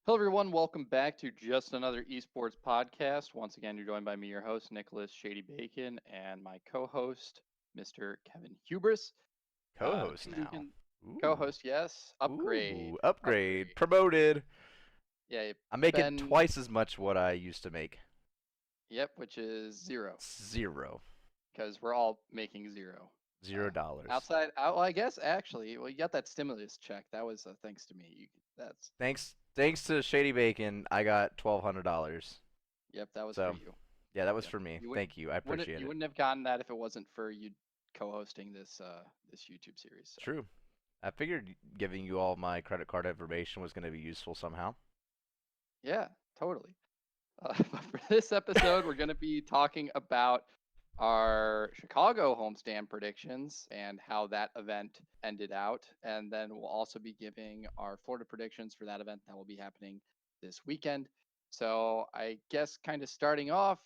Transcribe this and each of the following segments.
Hello, everyone. Welcome back to just another esports podcast. Once again, you're joined by me, your host, Nicholas Shady Bacon, and my co-host, Mr. Kevin Hubris. Co-host This now. weekend, Ooh. co-host, yes, upgrade, Ooh. Upgrade. upgrade. Promoted. Yeah, I'm making Ben. twice as much what I used to make. Yep, which is zero, Zero. because we're all making zero. Zero Uh, dollars. well, I guess actually, well, you got that stimulus check. That was thanks to me. That's Thanks to Shady Bacon, I got $1,200. Yep, that was for So you. yeah, that was Yep, for me. you would Thank you. I wouldn't appreciate you it. wouldn't have gotten that if it wasn't for you co-hosting this YouTube series. So True. I figured giving you all my credit card information was going to be useful somehow. yeah, totally. But for this episode, we're going to be talking about our Chicago homestand predictions and how that event ended out, and then we'll also be giving our Florida predictions for that event that will be happening this weekend. So I guess kind of starting off,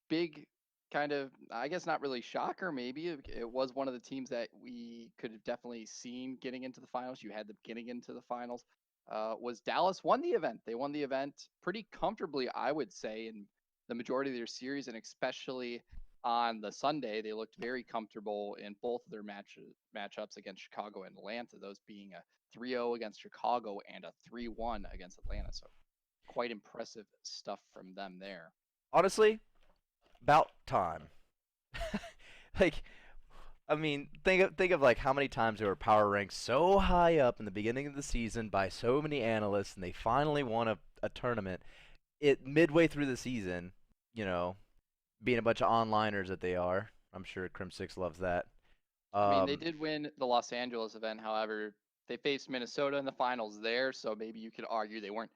big kind of, I guess not really shocker, maybe it was one of the teams that we could have definitely seen getting into the finals. You had them getting into the finals. Was Dallas won the event. They won the event pretty comfortably, I would say, in the majority of their series, and especially on the Sunday, they looked very comfortable in both of their matchups against Chicago and Atlanta, those being a 3-0 against Chicago and a 3-1 against Atlanta. So quite impressive stuff from them there. Honestly, about time. like I mean, think of like how many times they were power ranked so high up in the beginning of the season by so many analysts, and they finally won a tournament. It midway through the season, you know, being a bunch of onliners that they are. I'm sure Crim Six loves that. I mean, they Um, did win the Los Angeles event. However, they faced Minnesota in the finals there, so maybe you could argue they weren't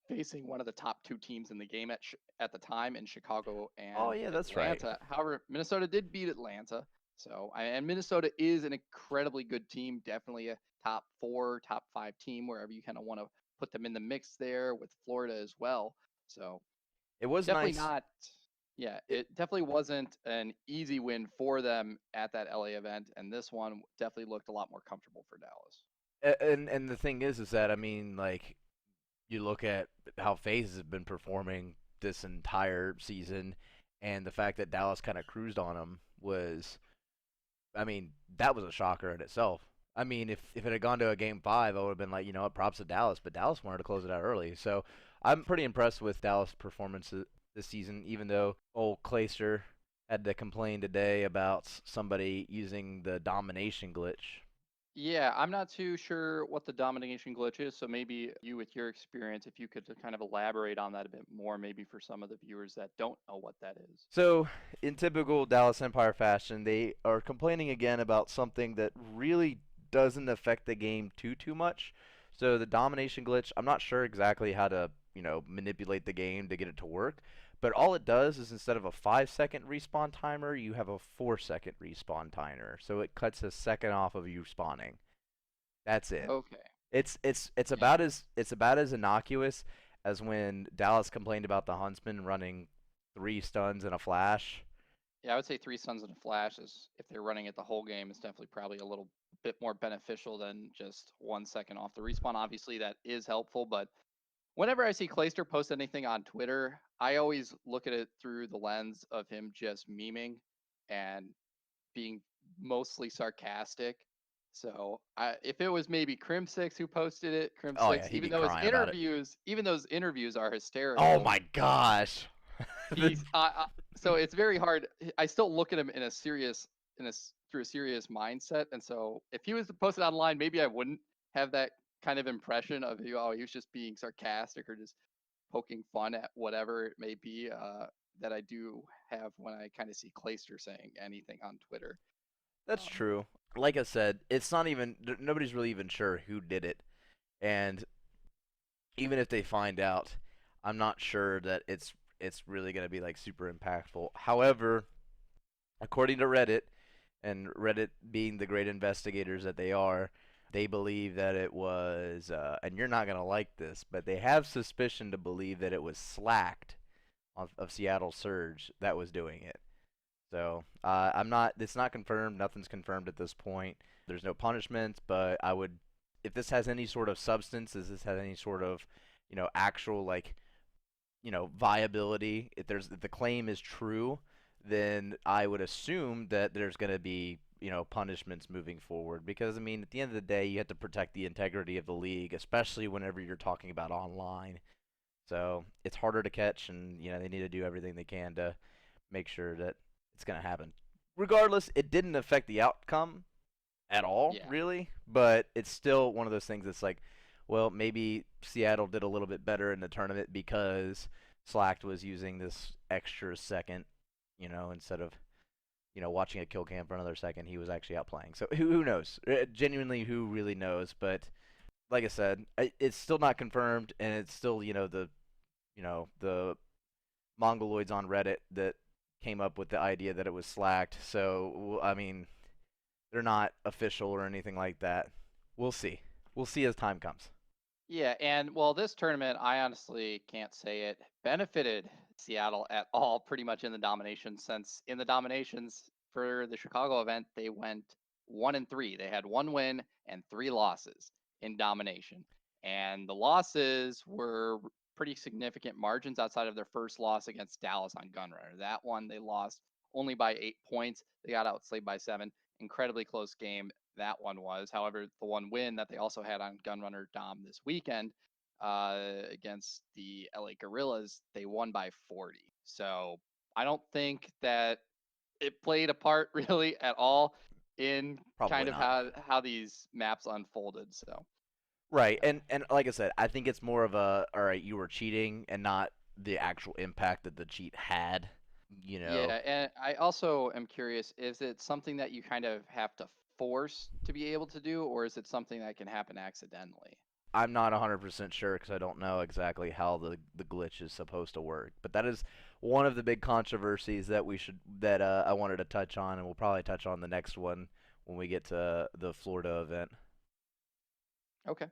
facing one of the top two teams in the game at the time in Chicago oh and yeah, that's right. Atlanta. However, Minnesota did beat Atlanta. So, and Minnesota is an incredibly good team, definitely a top four, top five team, wherever you kind of want to put them in the mix there with Florida as well. So, It was definitely nice. not, yeah, It, it definitely wasn't an easy win for them at that LA event. And this one definitely looked a lot more comfortable for Dallas. and the thing is that I mean, like you look at how FaZe has been performing this entire season, and the fact that Dallas kind of cruised on them was, I mean, that was a shocker in itself. I mean, if it had gone to a game five, I would have been like, you know what, props to Dallas, but Dallas wanted to close it out early. So I'm pretty impressed with Dallas' performance this season, even though old Clayster had to complain today about somebody using the domination glitch. Yeah, I'm not too sure what the domination glitch is, so maybe you, with your experience, if you could kind of elaborate on that a bit more, maybe for some of the viewers that don't know what that is. So, in typical Dallas Empire fashion, they are complaining again about something that really doesn't affect the game too much. So the domination glitch, I'm not sure exactly how to, manipulate the game to get it to work, but all it does is instead of a 5-second respawn timer, you have a 4-second respawn timer. So it cuts a second off of you spawning. That's it. Okay. It's Yeah. about as innocuous as when Dallas complained about the Huntsman running 3 stuns and a flash. Yeah, I would say three Suns and a Flash is, if they're running it the whole game, is definitely probably a little bit more beneficial than just 1 second off the respawn. Obviously, that is helpful, but whenever I see Clayster post anything on Twitter, I always look at it through the lens of him just memeing and being mostly sarcastic. So if it was maybe Crim Six who posted it, Crim Oh yeah, Six, he'd be crying about it. even those interviews are Oh hysterical. my gosh. He's so it's very hard. I still look at him in a serious through a serious mindset, and so if he was to post it online, maybe I wouldn't have that kind of impression of oh, he was just being sarcastic or just poking fun at whatever it may be. That I do have when I kind of see Clayster saying anything on Twitter. That's Um, true. Like I said, it's not even nobody's really even sure who did it, and even if they find out, I'm not sure that it's really going to be like super impactful. However, according to Reddit, and Reddit being the great investigators that they are, they believe that it was, and you're not going to like this, but they have suspicion to believe that it was Slacked of Seattle Surge that was doing it. So I'm not. It's not confirmed. Nothing's confirmed at this point. There's no punishment, but I would, if this has any sort of substance, if this has any sort of actual like viability, if the claim is true, then I would assume that there's going to be punishments moving forward, because I mean at the end of the day you have to protect the integrity of the league, especially whenever you're talking about online. So it's harder to catch, and they need to do everything they can to make sure that it's going to happen. Regardless, it didn't affect the outcome at all, Yeah. really, but it's still one of those things that's like, well, maybe Seattle did a little bit better in the tournament because Slacked was using this extra second, instead of watching a kill cam for another second, he was actually out playing. So who knows? Genuinely, who really knows? But like I said, it's still not confirmed, and it's still the mongoloids on Reddit that came up with the idea that it was Slacked. So I mean, they're not official or anything like that. We'll see. We'll see as time comes. Yeah, and well, this tournament, I honestly can't say it benefited Seattle at all, pretty much in the domination, since in the dominations for the Chicago event, they went 1-3. They had one win and three losses in domination. And the losses were pretty significant margins outside of their first loss against Dallas on Gunrunner. That one they lost only by 8 points. They got outslayed by 7. Incredibly close game that one was. However, the one win that they also had on Gunrunner Dom this weekend against the LA Gorillas, they won by 40. So I don't think that it played a part really at all in Probably kind of not. how these maps unfolded. So Right, and like I said, I think it's more of a, all right, you were cheating, and not the actual impact that the cheat had. You know, yeah, and I also am curious, is it something that you kind of have to force to be able to do, or is it something that can happen accidentally? I'm not 100% sure because I don't know exactly how the glitch is supposed to work. But that is one of the big controversies that I wanted to touch on, and we'll probably touch on the next one when we get to the Florida event. Okay.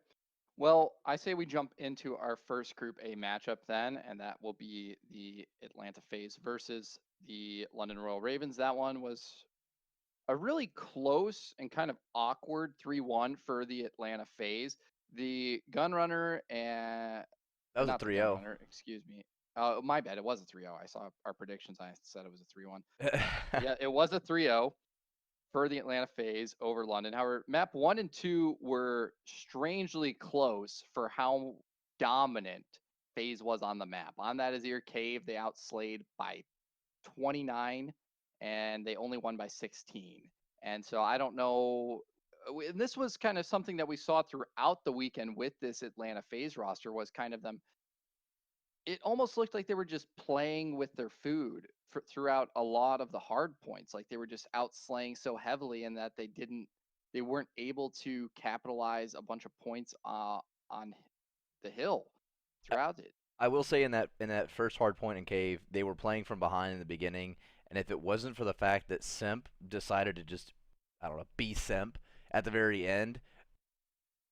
Well, I say we jump into our first Group A matchup then, and that will be the Atlanta FaZe versus the London Royal Ravens. That one was a really close and kind of awkward 3-1 for the Atlanta FaZe. The Gunrunner and That was a not the 3-0. Gunrunner, excuse me. My bad. It was a 3-0. I saw our predictions. I said it was a 3-1. Yeah, it was a 3-0 for the Atlanta FaZe over London. However, map 1 and 2 were strangely close for how dominant FaZe was on the map. On that Azir Cave, they outslayed by 29 and they only won by 16. And so I don't know. And this was kind of something that we saw throughout the weekend with this Atlanta FaZe roster was kind of them. It almost looked like they were just playing with their food throughout a lot of the hard points. Like they were just outslaying so heavily, and that they weren't able to capitalize a bunch of points on the hill throughout it. I will say in that first hard point in cave, they were playing from behind in the beginning, and if it wasn't for the fact that Simp decided to just, I don't know, be Simp at the very end,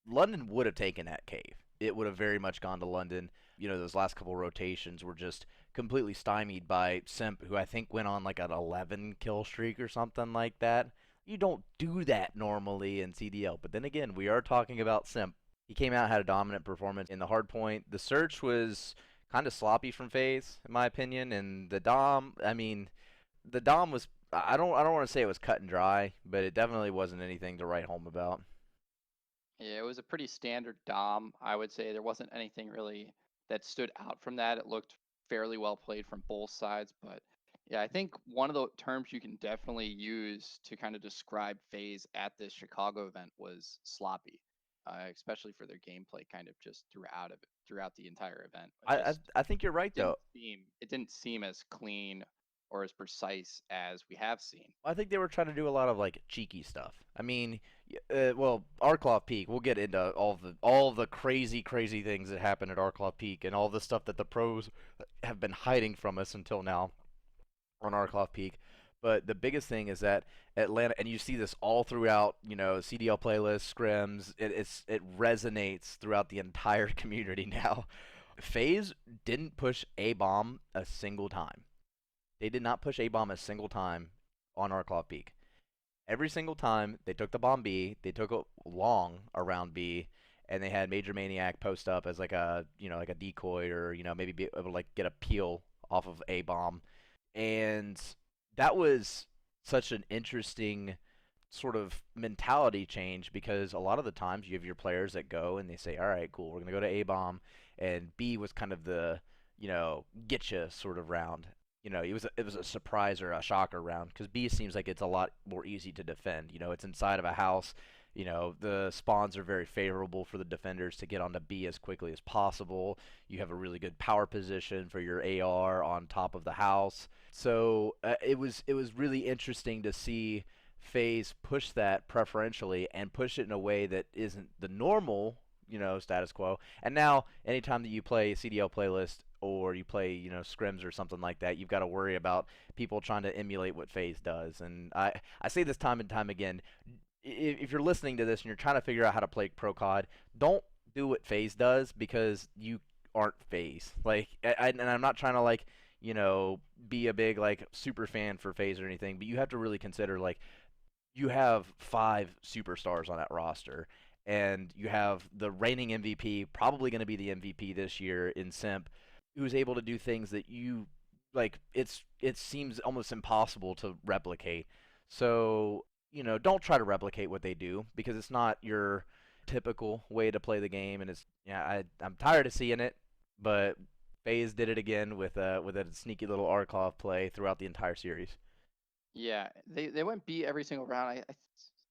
London would have taken that cave. It would have very much gone to London. Those last couple rotations were just completely stymied by Simp, who I think went on like an 11 kill streak or something like that. You don't do that normally in CDL, but then again, we are talking about Simp. He came out, had a dominant performance in the hard point. The search was kind of sloppy from FaZe, in my opinion, and the Dom. I mean, the Dom was. I don't want to say it was cut and dry, but it definitely wasn't anything to write home about. Yeah, it was a pretty standard Dom. I would say there wasn't anything really that stood out from that. It looked fairly well played from both sides, but yeah, I think one of the terms you can definitely use to kind of describe FaZe at this Chicago event was sloppy, especially for their gameplay, kind of just throughout the entire event. It I I, just I think you're right though. it didn't seem as clean or as precise as we have seen. I think they were trying to do a lot of like cheeky stuff. I mean, well, Arcloth Peak. We'll get into all the crazy crazy things that happened at Arcloth Peak and all the stuff that the pros have been hiding from us until now on Arcloth Peak. But the biggest thing is that Atlanta, and you see this all throughout, CDL playlists, scrims. It resonates throughout the entire community now. FaZe didn't push a bomb a single time. They did not push a bomb a single time on Arcloth Peak. Every single time they took the bomb B, they took it long around B, and they had Major Maniac post up as like a like a decoy, or maybe be able to like get a peel off of a bomb, and that was such an interesting sort of mentality change, because a lot of the times you have your players that go and they say, all right, cool, we're going to go to A bomb, and B was kind of the, get you sort of round. It was a surprise or a shocker round, because B seems like it's a lot more easy to defend. It's inside of a house. The spawns are very favorable for the defenders to get onto B as quickly as possible. You have a really good power position for your AR on top of the house. So it was really interesting to see FaZe push that preferentially and push it in a way that isn't the normal, status quo. And now, anytime that you play CDL playlist or you play, scrims or something like that, you've got to worry about people trying to emulate what FaZe does. And I say this time and time again, if you're listening to this and you're trying to figure out how to play Pro COD, don't do what FaZe does, because you aren't FaZe. Like, and I'm not trying to like, be a big like super fan for FaZe or anything, but you have to really consider, like, you have 5 superstars on that roster, and you have the reigning MVP, probably going to be the MVP this year in Simp, who's able to do things that you like. It seems almost impossible to replicate. So don't try to replicate what they do, because it's not your typical way to play the game, and I'm tired of seeing it, but FaZe did it again with a sneaky little Arklov play throughout the entire series. Yeah, they went B every single round.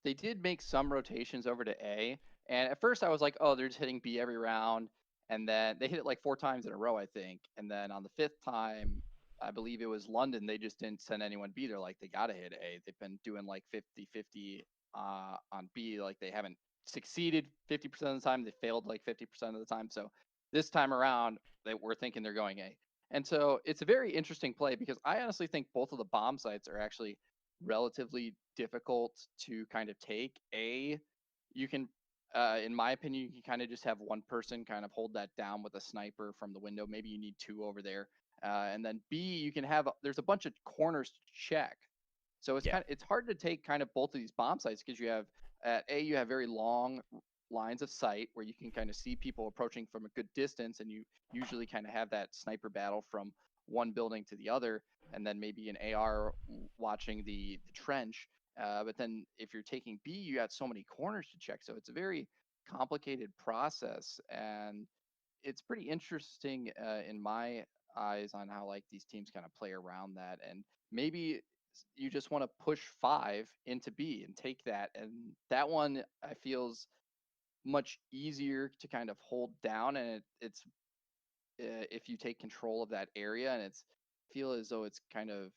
They did make some rotations over to A, and at first I was like, oh, they're just hitting B every round, and then they hit it like 4 times in a row, I think. And then on the 5th time, I believe it was London, they just didn't send anyone B. They're like, they gotta hit A. They've been doing like 50-50 on B. Like, they haven't succeeded 50% of the time. They failed like 50% of the time. So this time around, we're thinking they're going A. And so it's a very interesting play, because I honestly think both of the bomb sites are actually relatively difficult to kind of take. You can, in my opinion, you can kind of just have one person kind of hold that down with a sniper from the window. Maybe you need 2 over there. And then B, you can have, there's a bunch of corners to check. So Yeah. it's hard to take kind of both of these bomb sites, because you have at A, you have very long lines of sight where you can kind of see people approaching from a good distance, and you usually kind of have that sniper battle from one building to the other, and then maybe an AR watching the trench. But then if you're taking B, you got so many corners to check. So it's a very complicated process, and it's pretty interesting in my eyes on how like these teams kind of play around that. And maybe you just want to push 5 into B and take that. And that one I feels much easier to kind of hold down, and it's if you take control of that area, and it's feel as though it's kind of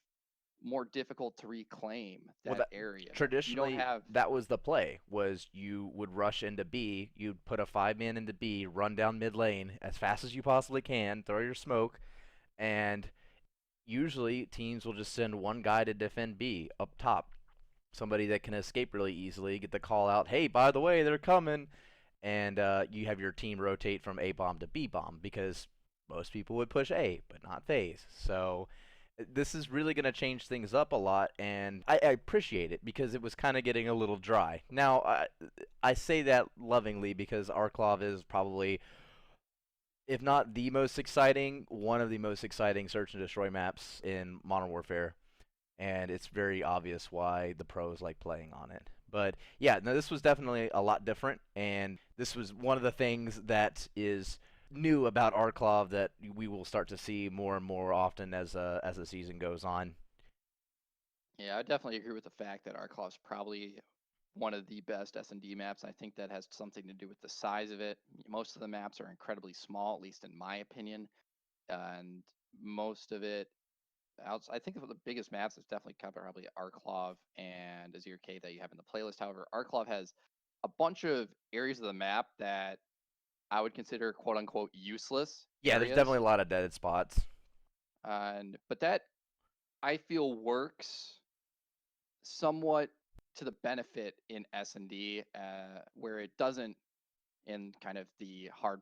more difficult to reclaim Well, that that area. You don't traditionally have that was the play. Was you would rush into B, you'd put a 5-man into B, run down mid lane as fast as you possibly can, throw your smoke, and usually teams will just send one guy to defend B up top. Somebody that can escape really easily, get the call out, hey, by the way, they're coming, and you have your team rotate from A bomb to B bomb, because most people would push A, but not FaZe. So this is really going to change things up a lot, and I appreciate it, because it was kind of getting a little dry. Now, I say that lovingly, because Arklov is probably, if not the most exciting, one of the most exciting search and destroy maps in Modern Warfare, and it's very obvious why the pros like playing on it. But yeah, no, this was definitely a lot different, and this was one of the things that is new about Arklov that we will start to see more and more often as the season goes on. Yeah, I definitely agree with the fact that Arclov's probably one of the best S&D maps. I think that has something to do with the size of it. Most of the maps are incredibly small, at least in my opinion, and most of it I think of the biggest maps, it's definitely kind of probably Arklov and Azir K that you have in the playlist. However, Arklov has a bunch of areas of the map that I would consider quote unquote useless Yeah, there's definitely areas. a lot of dead spots. And but that I feel works somewhat to the benefit in S&D, where it doesn't in kind of the hard.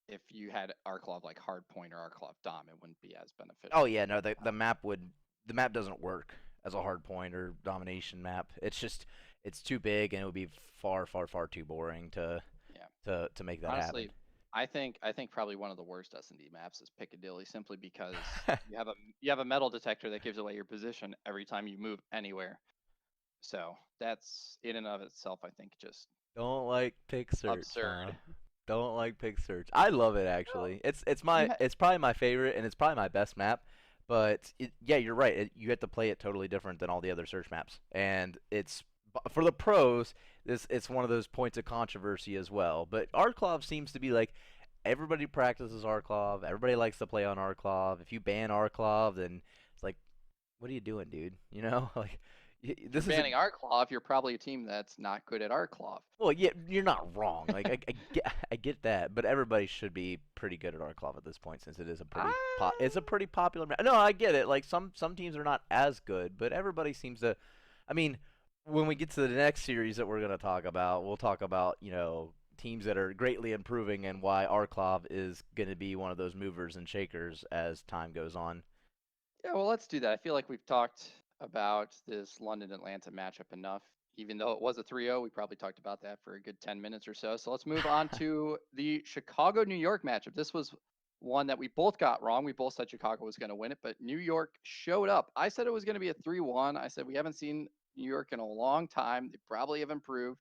If you had Arklov like hard point or Arklov Dom, it wouldn't be as Oh beneficial. yeah, no, the map doesn't work as a hard point or domination map. It's too big, and it would be far, far, far too boring to Yeah. to make that happen. Honestly, I think probably one of the worst S&D maps is Piccadilly, simply because you have a metal detector that gives away your position every time you move anywhere. So that's in and of itself, I think, just Don't like pick search, huh? absurd. Don't like pick search. I love it No, actually. you ha- It's probably my favorite and it's probably my best map. But yeah, you're right. You have to play it totally different than all the other search maps, and for the pros. It's one of those points of controversy as well. But Arklov seems to be like everybody practices Arklov. Everybody likes to play on Arklov. If you ban Arklov, then it's like, what are you doing, dude? You know, like if you're this is a banning Arclov, you're probably a team that's not good at Arclov. well, yeah, you're not wrong. Like I get that, but everybody should be pretty good at Arklov at this point since it is a Ah, it's a pretty popular map. No, I get it. Like some teams are not as good, but everybody seems to. I mean, when we get to the next series that we're gonna talk about, we'll talk about teams that are greatly improving and why Arklov is gonna be one of those movers and shakers as time goes on. yeah, well, let's do that. I feel like we've talked about this London Atlanta matchup enough. Even though it was a 3-0, we probably talked about that for a good 10 minutes or so. So let's move on to the Chicago New York matchup. This was one that we both got wrong. We both said Chicago was going to win it, but New York showed up. I said it was going to be a 3-1. I said we haven't seen New York in a long time. They probably have improved.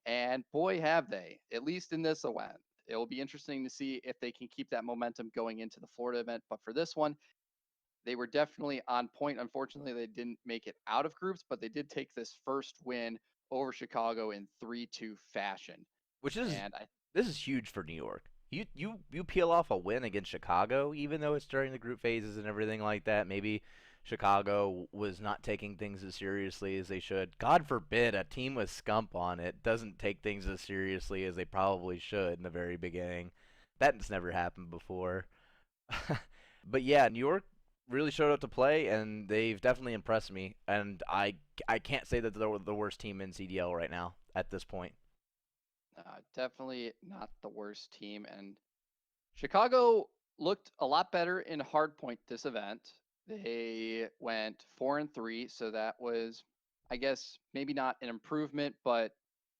And boy, have they, at least in this event. It will be interesting to see if they can keep that momentum going into the Florida event. But for this one, they were definitely on point. Unfortunately, they didn't make it out of groups, but they did take this first win over Chicago in 3-2 fashion. Which is And I this is huge for New York. You peel off a win against Chicago, even though it's during the group phases and everything like that. Maybe Chicago was not taking things as seriously as they should. God forbid a team with Scump on it doesn't take things as seriously as they probably should in the very beginning. That's never happened before. But yeah, New York really showed up to play, and they've definitely impressed me. And I can't say that they're the worst team in CDL right now at this point. definitely not the worst team. And Chicago looked a lot better in hardpoint this event. They went 4-3, so that was, I guess, maybe not an improvement, but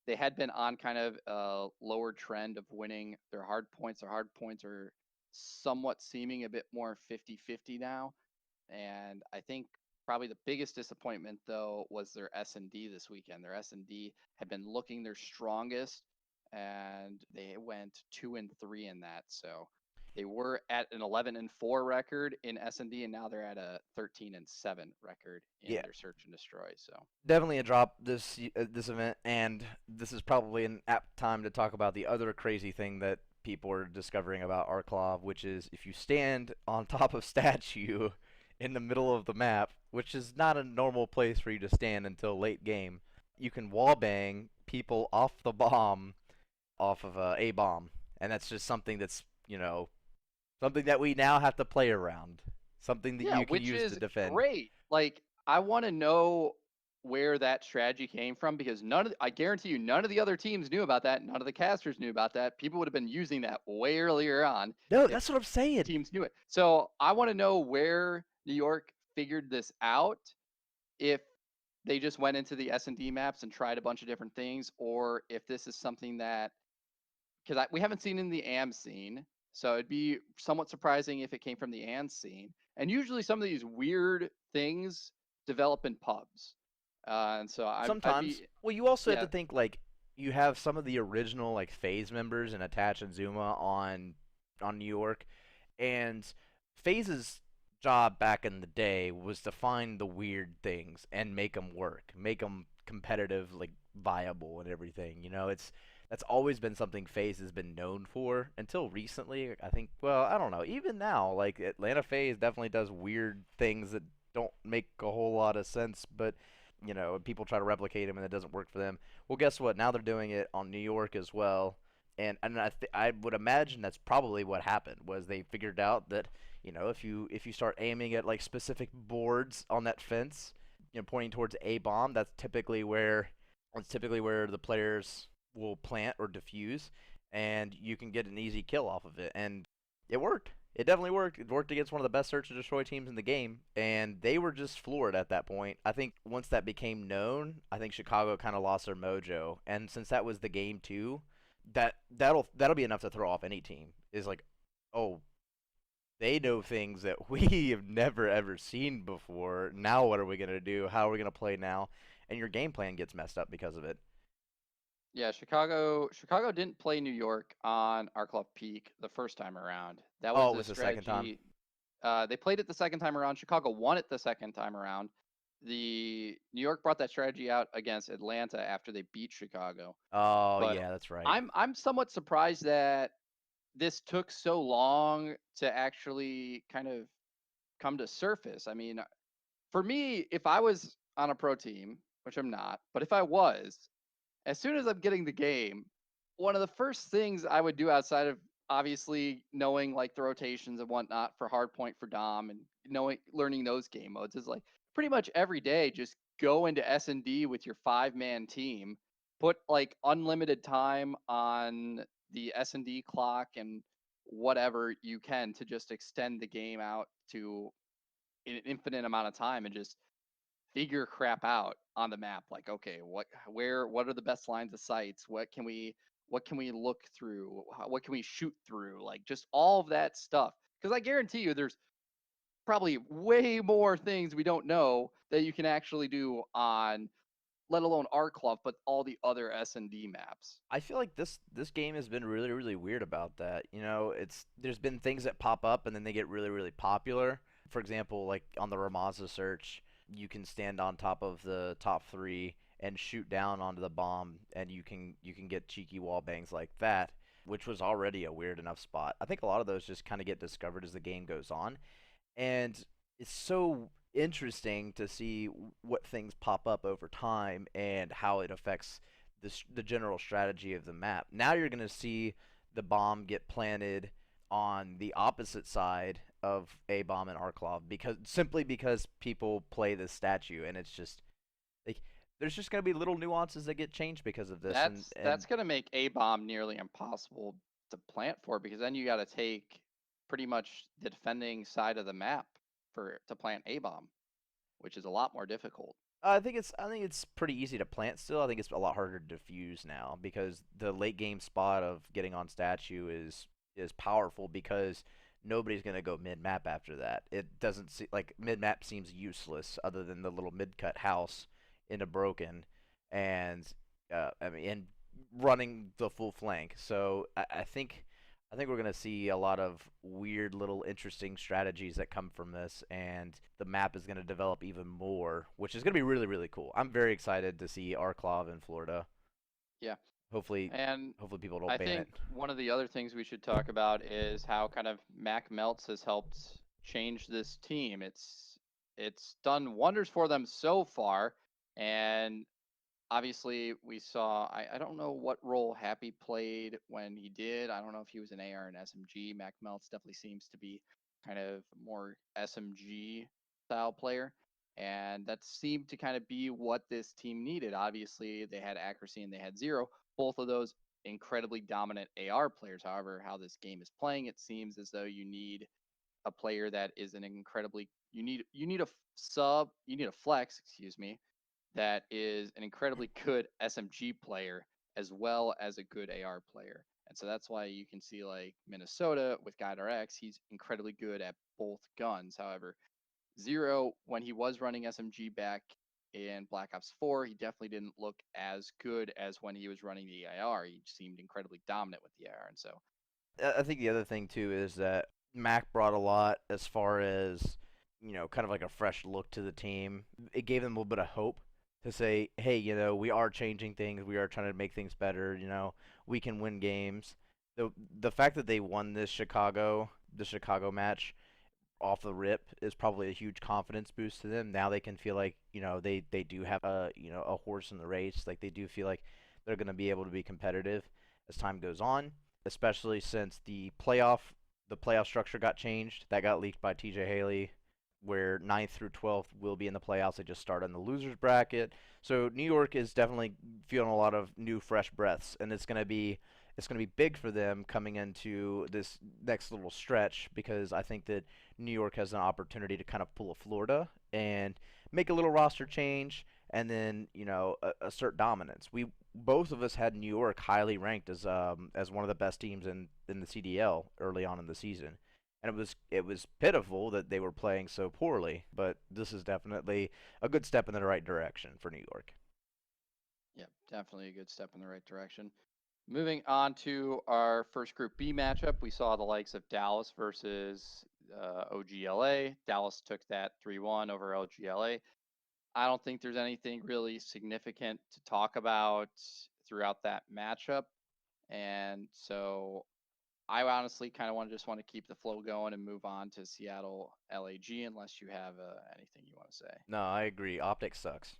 they had been on kind of a lower trend of winning their hard points. Their hard points are somewhat seeming a bit more 50-50 now. And I think probably the biggest disappointment though was their S&D this weekend. Their S&D had been looking their strongest, and they went 2-3 in that. So they were at an 11-4 record in S&D, and now they're at a 13-7 record in Yeah, their search and destroy. So definitely a drop this event, and this is probably an apt time to talk about the other crazy thing that people are discovering about Arklov, which is if you stand on top of statue in the middle of the map, which is not a normal place for you to stand until late game, you can wall bang people off the bomb, off of a bomb, and that's just something that's something that we now have to play around, something that yeah, you can which use to is defend. great. Like, I want to know where that strategy came from, because I guarantee you, none of the other teams knew about that. None of the casters knew about that. People would have been using that way earlier on No, if that's what I'm saying. teams knew it. So I want to know where New York figured this out. If they just went into the S&D maps and tried a bunch of different things, or if this is something that, because we haven't seen in the AM scene, so it'd be somewhat surprising if it came from the AM scene. And usually some of these weird things develop in pubs, and so I'd Sometimes. be, Well, you also have to yeah, think like you have some of the original like Phase members and Attach and Zuma on New York, and Phase's job back in the day was to find the weird things and make them work, make them competitive, like viable and everything. That's always been something Phase has been known for until recently. I think. Well, I don't know. Even now, like Atlanta Phase definitely does weird things that don't make a whole lot of sense, but people try to replicate them and it doesn't work for them. Well, guess what? Now they're doing it on New York as well, and I would imagine that's probably what happened was they figured out that if you start aiming at like specific boards on that fence, pointing towards a bomb, that's typically where the players will plant or defuse, and you can get an easy kill off of it, and it worked. It definitely worked. It worked against one of the best search and destroy teams in the game, and they were just floored at that point. I think once that became known, I think Chicago kind of lost their mojo, and since that was the game too, that'll be enough to throw off any team. Is like, oh, they know things that we have never ever seen before. Now what are we gonna do? How are we gonna play now? And your game plan gets messed up because of it. Yeah, Chicago didn't play New York on our club peak the first time around. That Oh, was it a was the second time. strategy. They played it the second time around. Chicago won it the second time around. The New York brought that strategy out against Atlanta after they beat Chicago. Oh But yeah, that's right. I'm somewhat surprised that this took so long to actually kind of come to surface. I mean, for me, if I was on a pro team, which I'm not, but if I was, as soon as I'm getting the game, one of the first things I would do outside of obviously knowing like the rotations and whatnot for hard point for Dom and learning those game modes is like pretty much every day just go into S&D with your 5-man team, put like unlimited time on the S&D clock and whatever you can to just extend the game out to an infinite amount of time and just figure crap out on the map. Like, okay, what are the best lines of sights? What can we look through? What can we shoot through? Like, just all of that stuff. Because I guarantee you, there's probably way more things we don't know that you can actually do on, let alone our club, but all the other S&D maps. I feel like this game has been really really weird about that. You know, there's been things that pop up and then they get really really popular. For example, like on the Ramaza search, you can stand on top of the top 3 and shoot down onto the bomb and you can get cheeky wall bangs like that, which was already a weird enough spot. I think a lot of those just kind of get discovered as the game goes on. And it's so interesting to see what things pop up over time and how it affects the general strategy of the map. Now you're going to see the bomb get planted on the opposite side of A bomb and Arklov because people play this statue, and it's just like there's just going to be little nuances that get changed because of this. And That's gonna make A bomb nearly impossible to plant for because then you got to take pretty much the defending side of the map for to plant A bomb, which is a lot more difficult. I think it's pretty easy to plant still. I think it's a lot harder to defuse now because the late game spot of getting on statue is powerful because nobody's gonna go mid map after that. It doesn't see like mid map seems useless other than the little mid cut house in a broken, and I mean and running the full flank. So I think we're gonna see a lot of weird little interesting strategies that come from this, and the map is gonna develop even more, which is gonna be really really cool. I'm very excited to see Arklov in Florida. Yeah. Hopefully, And hopefully people don't I ban think it. one of the other things we should talk about is how kind of Mac Melts has helped change this team. It's done wonders for them so far, and obviously we saw I don't know what role Happy played when he did. I don't know if he was an AR and SMG. Mac Melts definitely seems to be kind of more SMG style player. And that seemed to kind of be what this team needed. Obviously, they had accuracy and they had zero. Both of those incredibly dominant AR players. However, how this game is playing, it seems as though you need a player that is an incredibly you need a sub, you need a flex, excuse me, that is an incredibly good SMG player as well as a good AR player. And so that's why you can see like Minnesota with Guide RX, he's incredibly good at both guns. However, Zero, when he was running SMG back in Black Ops 4, he definitely didn't look as good as when he was running the AR. He seemed incredibly dominant with the AR. And so, I think the other thing too is that Mac brought a lot as far as kind of like a fresh look to the team. It gave them a little bit of hope to say, hey, we are changing things. We are trying to make things better. We can win games. The fact that they won the Chicago match off the rip is probably a huge confidence boost to them. Now they can feel like they do have a horse in the race. Like they do feel like they're going to be able to be competitive as time goes on, especially since the playoff structure got changed. That got leaked by TJ Haley, where ninth through 12th will be in the playoffs. They just start in the losers bracket. So New York is definitely feeling a lot of new fresh breaths, and it's going to be big for them coming into this next little stretch because I think that New York has an opportunity to kind of pull a Florida and make a little roster change and then assert dominance. We both of us had New York highly ranked as one of the best teams in the CDL early on in the season. And it was pitiful that they were playing so poorly, but this is definitely a good step in the right direction for New York. Yep, definitely a good step in the right direction. Moving on to our first Group B matchup, we saw the likes of Dallas versus OGLA. Dallas took that 3-1 over OGLA. I don't think there's anything really significant to talk about throughout that matchup. And so I honestly kind of just want to keep the flow going and move on to Seattle LAG unless you have anything you want to say. No, I agree. Optic sucks.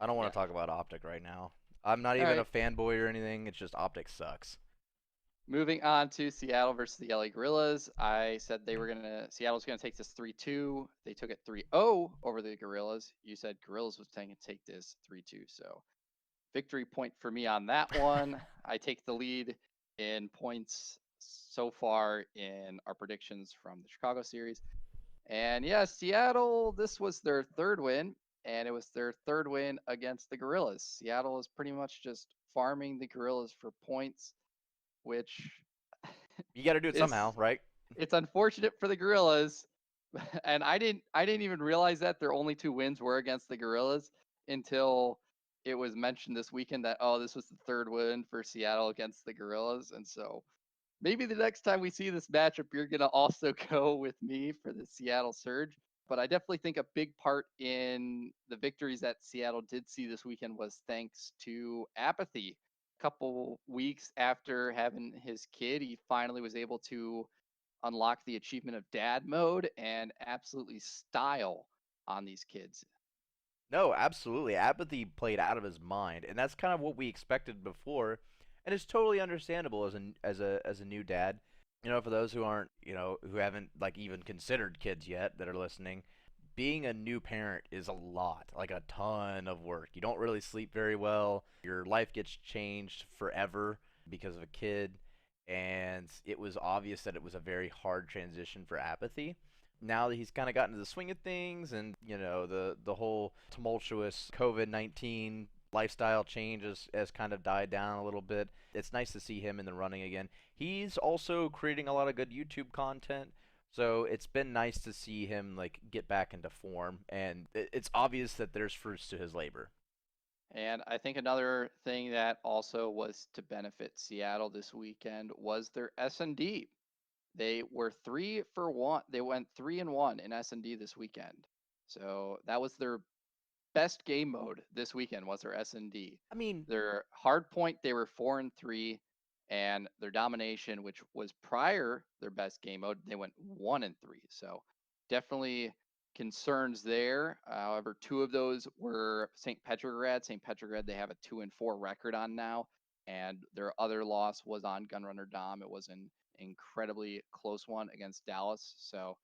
I don't want Yeah. to talk about Optic right now. I'm not All even a right. fanboy or anything. It's just Optic sucks. Moving on to Seattle versus the LA Gorillas. I said Seattle's gonna take this 3-2. They took it 3-0 over the Gorillas. You said Gorillas was going to take this 3-2. So victory point for me on that one. I take the lead in points so far in our predictions from the Chicago series. And yeah, Seattle, this was their third win, and it was their third win against the Gorillas. Seattle is pretty much just farming the Gorillas for points, which You got to do it somehow, is right? it's unfortunate for the Gorillas. And I didn't even realize that their only two wins were against the Gorillas until it was mentioned this weekend that this was the third win for Seattle against the Gorillas. And so maybe the next time we see this matchup, you're going to also go with me for the Seattle Surge. But I definitely think a big part in the victories that Seattle did see this weekend was thanks to apathy. A couple weeks after having his kid, he finally was able to unlock the achievement of dad mode and absolutely style on these kids. No, absolutely. Apathy played out of his mind, and that's kind of what we expected before, and it's totally understandable as a new dad. For those who aren't, who haven't like even considered kids yet that are listening, being a new parent is a lot, like a ton of work. You don't really sleep very well. Your life gets changed forever because of a kid, and it was obvious that it was a very hard transition for apathy. Now that he's kind of gotten to the swing of things, and the whole tumultuous COVID-19 lifestyle change has kind of died down a little bit. It's nice to see him in the running again. He's also creating a lot of good YouTube content. So it's been nice to see him like get back into form, and it's obvious that there's fruits to his labor. And I think another thing that also was to benefit Seattle this weekend was their S&D. They were 3-for-1. They went 3-1 in S&D this weekend. So that was their best game mode this weekend was their S&D. I mean, Their hard point, they were 4-3, and their domination, which was prior their best game mode, they went 1-3. So definitely concerns there. However, two of those were St. Petrograd. St. Petrograd, they have a 2-4 record on now, and their other loss was on Gunrunner Dom. It was an incredibly close one against Dallas. So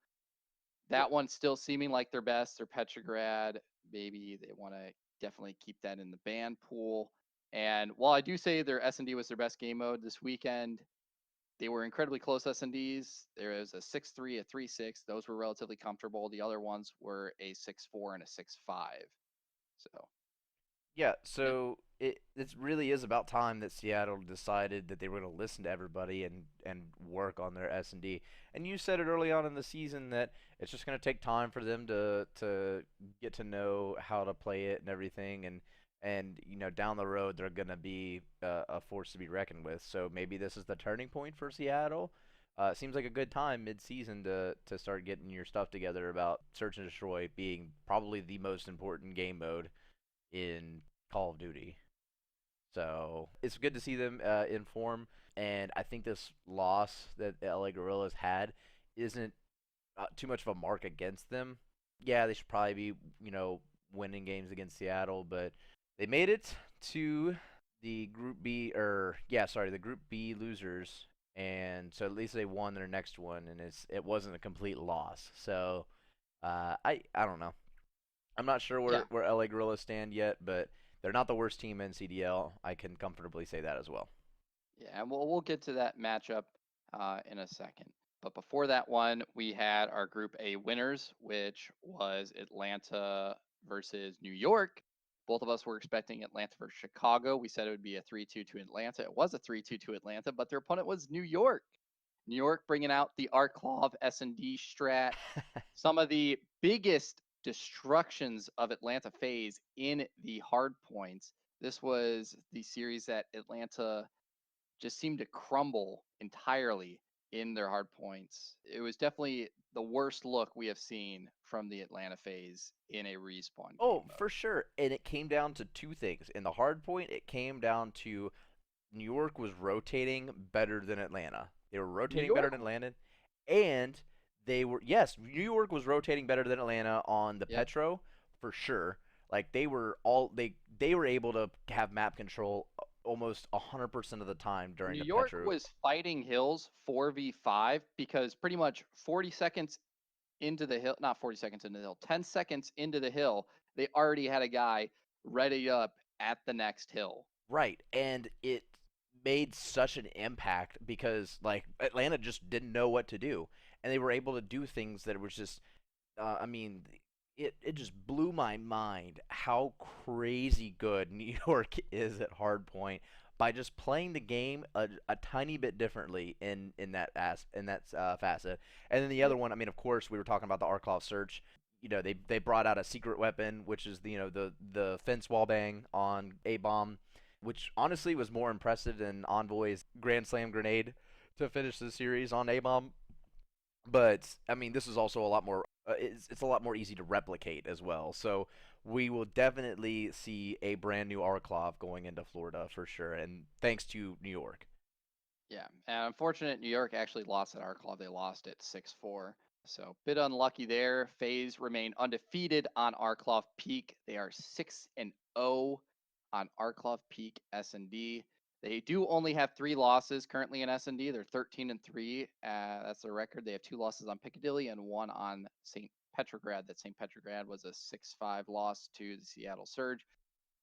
that one's still seeming like their best. Their Petrograd, maybe they want to definitely keep that in the ban pool. And while I do say their S&D was their best game mode this weekend, they were incredibly close S&Ds. There was a 6-3, a 3-6. Those were relatively comfortable. The other ones were a 6-4 and a 6-5. So, yeah, yep. so it really is about time that Seattle decided that they were going to listen to everybody and work on their S&D. And you said it early on in the season that it's just going to take time for them to get to know how to play it and everything, and down the road they're going to be a force to be reckoned with. So maybe this is the turning point for Seattle. It seems like a good time mid-season to start getting your stuff together about Search and Destroy being probably the most important game mode in Call of Duty. So it's good to see them in form, and I think this loss that the LA Gorillas had isn't too much of a mark against them. Yeah, they should probably be winning games against Seattle, but they made it to the Group B, or yeah, sorry, the Group B losers, and so at least they won their next one, and it wasn't a complete loss. So I don't know. I'm not sure Yeah. where LA Gorillas stand yet, but they're not the worst team in CDL. I can comfortably say that as well. Yeah, and we'll get to that matchup in a second. But before that one, we had our Group A winners, which was Atlanta versus New York. Both of us were expecting Atlanta versus Chicago. We said it would be a 3-2 to Atlanta. It was a 3-2 to Atlanta, but their opponent was New York. New York bringing out the Arklov S&D strat. Some of the biggest destructions of Atlanta phase in the hard points. This was the series that Atlanta just seemed to crumble entirely in their hard points. It was definitely the worst look we have seen from the Atlanta phase in a respawn Oh, game for mode. sure. And it came down to two things. In the hard point, it came down to New York was rotating better than Atlanta. They were New rotating better York, than Atlanta, and they were yes, New York was rotating better than Atlanta on the yep. Petro for sure. Like they were able to have map control almost 100% of the time during New the York Petro. was fighting hills 4v5 because pretty much 40 seconds into the hill, not 40 seconds into the hill, 10 seconds into the hill, they already had a guy ready up at the next hill. Right, and it made such an impact because like Atlanta just didn't know what to do, and they were able to do things that was just, I mean, it just blew my mind how crazy good New York is at hardpoint by just playing the game a tiny bit differently in that facet. And then the other Yep. one, I mean, of course, we were talking about the Arklov search. You know, they brought out a secret weapon, which is the fence wall bang on A bomb, which honestly was more impressive than Envoy's Grand Slam grenade to finish the series on A bomb. But I mean, this is also a lot more. It's a lot more easy to replicate as well. So we will definitely see a brand new Arklov going into Florida for sure, and thanks to New York. Yeah, and unfortunate New York actually lost at our club. They lost it 6-4. So bit unlucky there. FaZe remain undefeated on Arklov Peak. They are 6-0 on Arklov Peak S&D. They do only have 3 losses currently in S&D. They're 13-3. That's their record. They have 2 losses on Piccadilly and 1 on St. Petrograd. That St. Petrograd was a 6-5 loss to the Seattle Surge.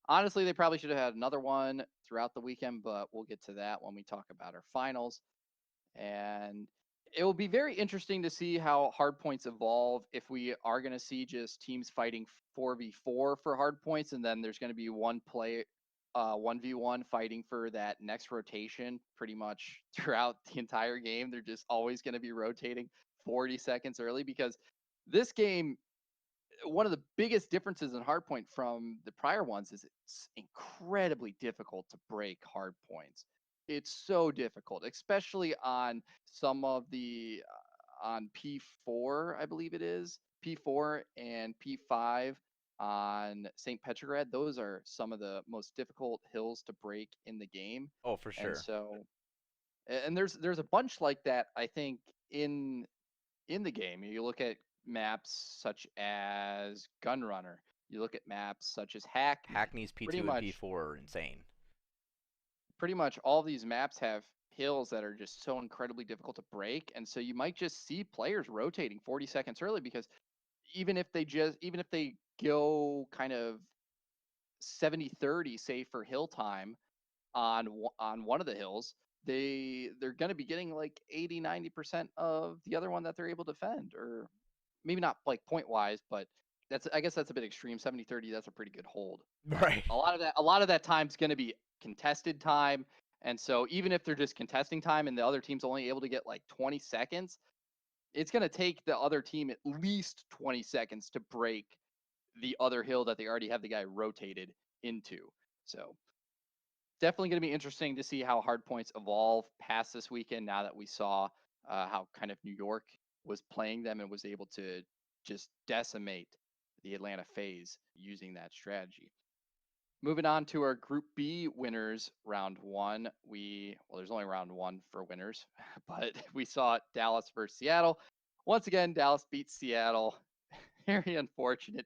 Honestly, they probably should have had another one throughout the weekend, but we'll get to that when we talk about our finals. And it will be very interesting to see how hard points evolve if we are going to see just teams fighting 4v4 for hard points, and then there's going to be one play 1v1 fighting for that next rotation pretty much throughout the entire game. They're just always going to be rotating 40 seconds early because this game, one of the biggest differences in hardpoint from the prior ones is it's incredibly difficult to break hardpoints. It's so difficult, especially on some of the on P4, I believe it is P4 and P5 on St. Petrograd. Those are some of the most difficult hills to break in the game, Oh, for and sure. so and there's a bunch like that I think in the game. You look at maps such as Gunrunner. You look at maps such as Hackney. Hackney's Pretty P2 and much, P4 are insane. pretty much all these maps have hills that are just so incredibly difficult to break, and so you might just see players rotating 40 seconds early because even if they go kind of 70-30, say for hill time on one of the hills, they're going to be getting like 80-90% of the other one that they're able to defend, or maybe not like point wise, but that's, I guess that's a bit extreme. 70-30, that's a pretty good hold. But Right. a lot of that time's going to be contested time. And so even if they're just contesting time and the other team's only able to get like 20 seconds, it's going to take the other team at least 20 seconds to break the other hill that they already have the guy rotated into. So definitely going to be interesting to see how hard points evolve past this weekend now that we saw how kind of New York was playing them and was able to just decimate the Atlanta phase using that strategy. Moving on to our Group B winners, round one. There's only round one for winners, but we saw Dallas versus Seattle. Once again, Dallas beats Seattle. Very unfortunate.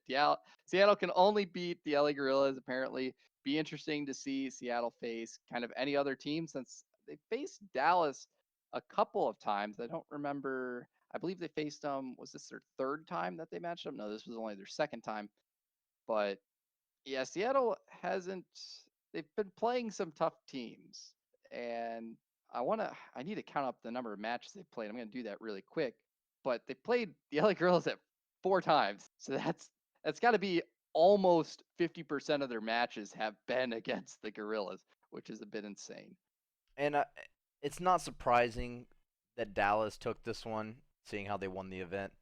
Seattle can only beat the LA Gorillas, apparently. Be interesting to see Seattle face kind of any other team since they faced Dallas a couple of times. I don't remember. I believe they faced them. Was this their third time that they matched them? No, this was only their second time. But yeah, Seattle hasn't. They've been playing some tough teams, and I need to count up the number of matches they've played. I'm going to do that really quick. But they played the LA Girls at 4 times, so that's got to be almost 50% of their matches have been against the Gorillas, which is a bit insane. And it's not surprising that Dallas took this one, seeing how they won the event.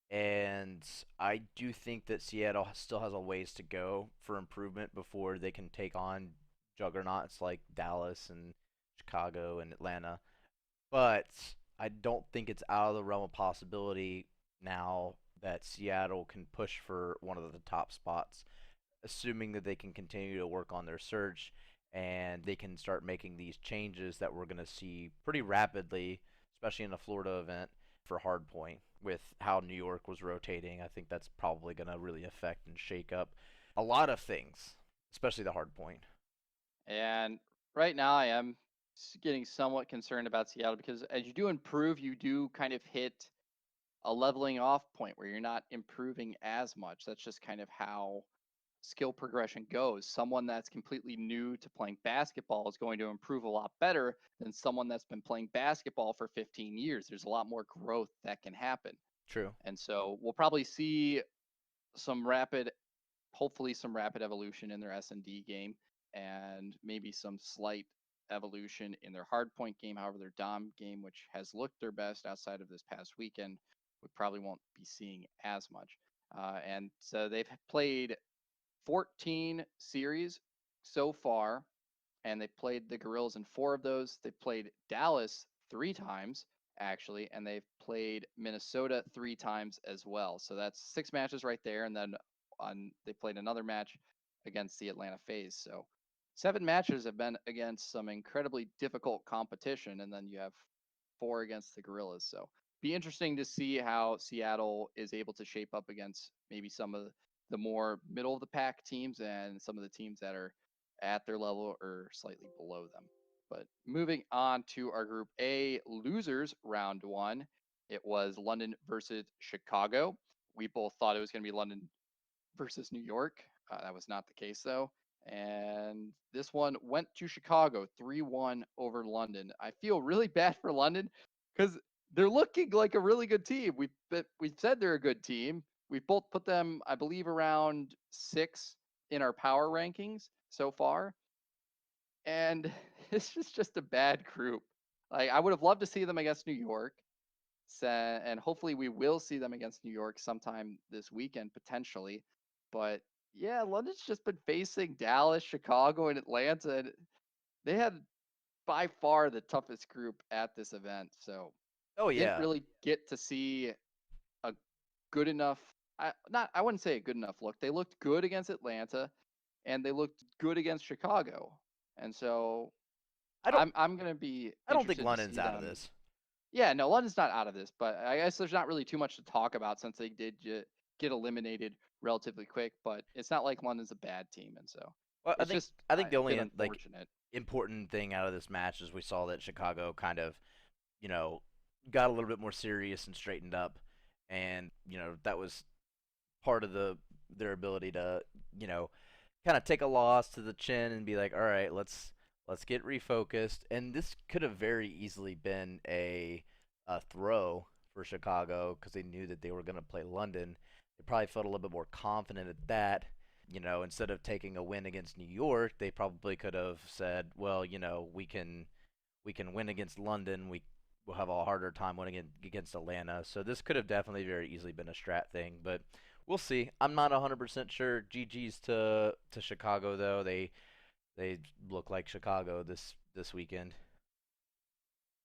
And I do think that Seattle still has a ways to go for improvement before they can take on juggernauts like Dallas and Chicago and Atlanta. But I don't think it's out of the realm of possibility now that Seattle can push for one of the top spots, assuming that they can continue to work on their search and they can start making these changes that we're going to see pretty rapidly, especially in the Florida event for hardpoint with how New York was rotating. I think that's probably going to really affect and shake up a lot of things, especially the hardpoint. And right now, I am getting somewhat concerned about Seattle because as you do improve, you do kind of hit a leveling off point where you're not improving as much. That's just kind of how skill progression goes. Someone that's completely new to playing basketball is going to improve a lot better than someone that's been playing basketball for 15 years. There's a lot more growth that can happen. True. And so we'll probably see some rapid, hopefully some rapid evolution in their S&D game and maybe some slight evolution in their hardpoint game. However, their Dom game, which has looked their best outside of this past weekend, we probably won't be seeing as much. And so they've played 14 series so far, and they've played the Gorillas in 4 of those. They've played Dallas 3 times, actually, and they've played Minnesota 3 times as well. So that's 6 matches right there, and then they played another match against the Atlanta FaZe. So 7 matches have been against some incredibly difficult competition, and then you have 4 against the Gorillas. So be interesting to see how Seattle is able to shape up against maybe some of the more middle of the pack teams and some of the teams that are at their level or slightly below them. But moving on to our Group A losers round 1, it was London versus Chicago. We both thought it was going to be London versus New York. That was not the case though. And this one went to Chicago 3-1 over London. I feel really bad for London because they're looking like a really good team. We've said they're a good team. We've both put them, I believe, around 6 in our power rankings so far. And this is just a bad group. Like I would have loved to see them against New York. And hopefully we will see them against New York sometime this weekend potentially. But yeah, London's just been facing Dallas, Chicago, and Atlanta. And they had by far the toughest group at this event. So Oh didn't yeah. really get to see a good enough I wouldn't say a good enough look. They looked good against Atlanta and they looked good against Chicago. And so I don't I'm gonna be I don't think interested to London's see out of them. this. Yeah, no, London's not out of this, but I guess there's not really too much to talk about since they did get eliminated relatively quick. But it's not like London's a bad team, and so Well, I it's think just I think the a bit only like unfortunate. important thing out of this match is we saw that Chicago kind of, you know, got a little bit more serious and straightened up, and that was part of their ability to, you know, kind of take a loss to the chin and be like, all right, let's get refocused. And this could have very easily been a throw for Chicago because they knew that they were going to play London. They probably felt a little bit more confident at that. Instead of taking a win against New York, they probably could have said, well, we can win against London. We'll have a harder time winning against Atlanta. So this could have definitely very easily been a strat thing, but we'll see. I'm not 100% sure. GG's to Chicago though. They look like Chicago this weekend.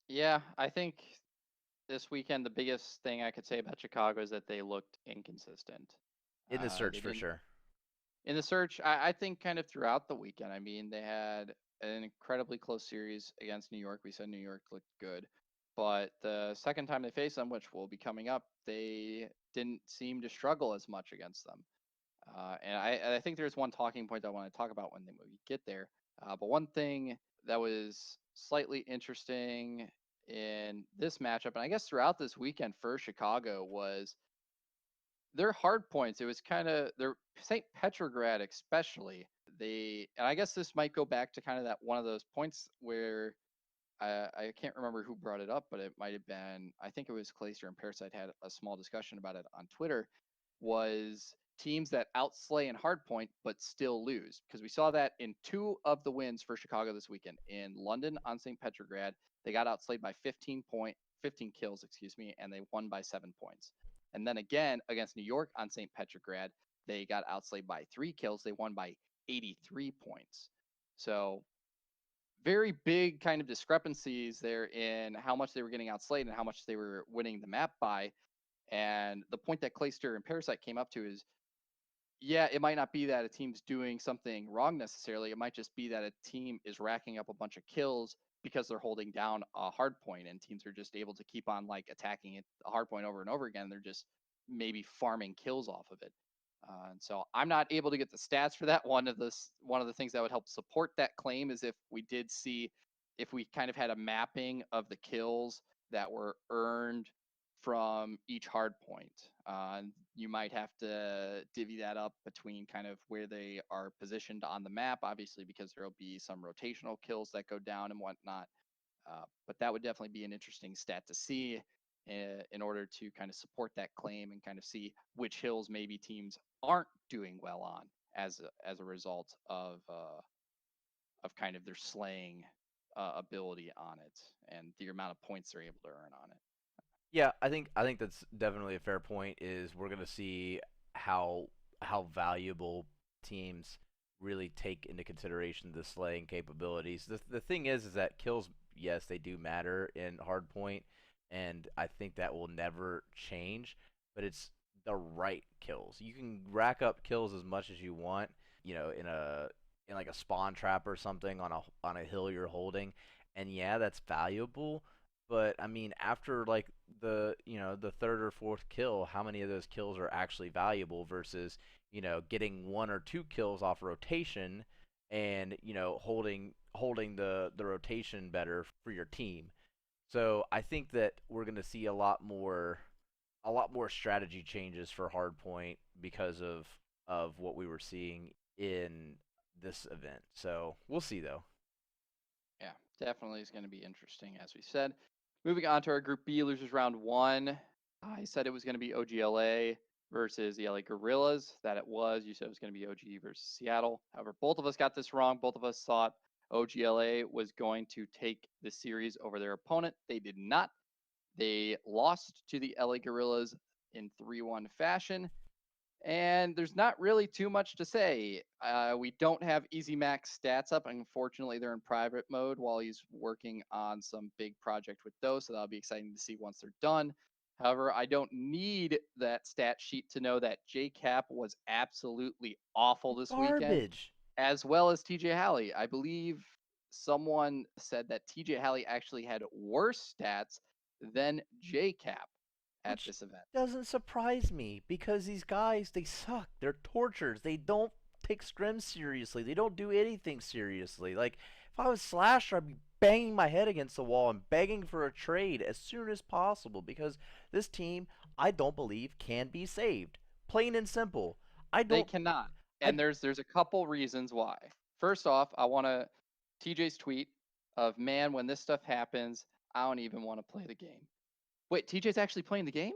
Yeah, I think this weekend the biggest thing I could say about Chicago is that they looked inconsistent. In the search They for didn't sure. in the search. I think kind of throughout the weekend. I mean, they had an incredibly close series against New York. We said New York looked good, but the second time they faced them, which will be coming up, they didn't seem to struggle as much against them. And I think there's one talking point I want to talk about when we get there. But one thing that was slightly interesting in this matchup, and I guess throughout this weekend for Chicago, was their hard points. It was kind of their St. Petrograd, especially. And I guess this might go back to kind of that one of those points where I can't remember who brought it up, but it might have been, I think it was Clayster and Parasite had a small discussion about it on Twitter, was teams that outslay in hardpoint but still lose, because we saw that in 2 of the wins for Chicago this weekend. In London on St. Petrograd, they got outslayed by 15 kills, excuse me, and they won by 7 points. And then again against New York on St. Petrograd, they got outslayed by 3 kills. They won by 83 points. So very big kind of discrepancies there in how much they were getting outslayed and how much they were winning the map by. And the point that Clayster and Parasite came up to is, yeah, it might not be that a team's doing something wrong necessarily. It might just be that a team is racking up a bunch of kills because they're holding down a hard point, and teams are just able to keep on like attacking it a hard point over and over again. They're just maybe farming kills off of it. And so I'm not able to get the stats for that. One of the things that would help support that claim is if we kind of had a mapping of the kills that were earned from each hard point. You might have to divvy that up between kind of where they are positioned on the map, obviously, because there'll be some rotational kills that go down and whatnot. But that would definitely be an interesting stat to see in order to kind of support that claim and kind of see which hills maybe teams aren't doing well on as a result of kind of their slaying ability on it and the amount of points they're able to earn on it. Yeah, I think that's definitely a fair point. Is we're gonna see how valuable teams really take into consideration the slaying capabilities. The thing is that kills, yes, they do matter in hardpoint, and I think that will never change. But it's the right kills. You can rack up kills as much as you want, in like a spawn trap or something on a hill you're holding, and yeah, that's valuable. But I mean, after like the third or fourth kill, how many of those kills are actually valuable versus getting 1 or 2 kills off rotation and holding the rotation better for your team. So I think that we're gonna see a lot more strategy changes for hardpoint because of what we were seeing in this event. So we'll see though. Yeah, definitely is going to be interesting, as we said. Moving on to our Group B losers round one. I said it was going to be OGLA versus the LA Gorillas. That it was. You said it was going to be OG versus Seattle. However, both of us got this wrong. Both of us thought OGLA was going to take the series over their opponent. They did not. They lost to the LA Gorillas in 3-1 fashion. And there's not really too much to say. We don't have Easy Max stats up. Unfortunately, they're in private mode while he's working on some big project with those. So that'll be exciting to see once they're done. However, I don't need that stat sheet to know that JCap was absolutely awful this weekend, Garbage. as well as TJ Halley. I believe someone said that TJ Halley actually had worse stats than JCap at Which this event. doesn't surprise me because these guys, they suck. They're tortures. They don't take scrims seriously. They don't do anything seriously. Like, if I was Slasher, I'd be banging my head against the wall and begging for a trade as soon as possible because this team, I don't believe, can be saved. Plain and simple. I They don't. cannot. I And there's a couple reasons why. First off, I want to TJ's tweet of, man, when this stuff happens, I don't even want to play the game. Wait, TJ's actually playing the game?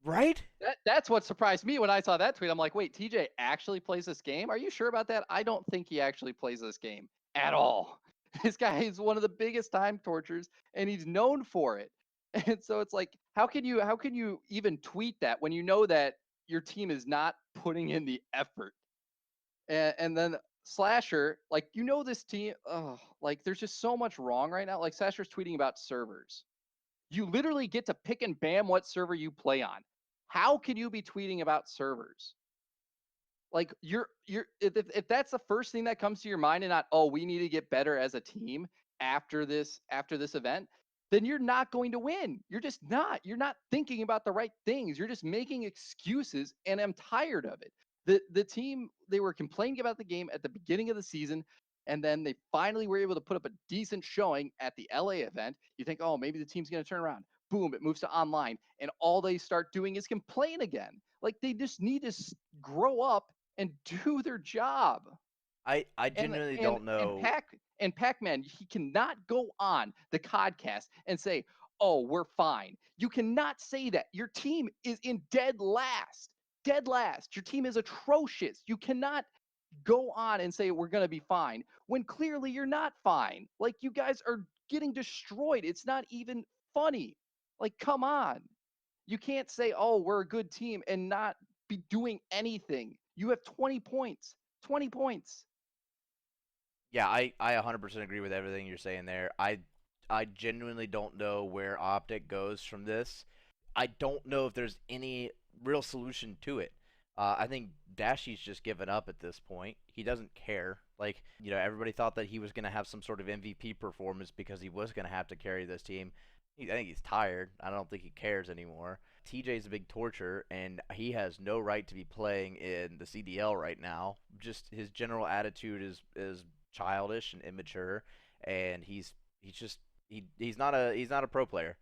right? That's what surprised me when I saw that tweet. I'm like, wait, TJ actually plays this game? Are you sure about that? I don't think he actually plays this game at all. This guy is one of the biggest time tortures, and he's known for it. And so it's like, how can you even tweet that when you know that your team is not putting in the effort? And then Slasher, like, this team, oh, like there's just so much wrong right now. Like Slasher's tweeting about servers. You literally get to pick and bam what server you play on. How can you be tweeting about servers? Like if that's the first thing that comes to your mind and not, oh, we need to get better as a team after this event, then you're not going to win. You're just not. You're not thinking about the right things. You're just making excuses, and I'm tired of it. The team, they were complaining about the game at the beginning of the season, and then they finally were able to put up a decent showing at the LA event. You think, oh, maybe the team's going to turn around. Boom, it moves to online, and all they start doing is complain again. Like they just need to grow up and do their job. I And genuinely and don't and know. Pac-Man, he cannot go on the podcast and say, "Oh, we're fine." You cannot say that. Your team is in dead last. dead last. Your team is atrocious. You cannot go on and say we're going to be fine when clearly you're not fine. Like, you guys are getting destroyed. It's not even funny. Like, come on. You can't say, oh, we're a good team and not be doing anything. You have 20 points. 20 points. Yeah, I 100% agree with everything you're saying there. I genuinely don't know where Optic goes from this. I don't know if there's any real solution to it. I think Dashy's just given up at this point. He doesn't care. Like, everybody thought that he was going to have some sort of MVP performance because he was going to have to carry this team. I think he's tired. I don't think he cares anymore. TJ's a big torture, and he has no right to be playing in the CDL right now. Just his general attitude is childish and immature, and he's not a pro player.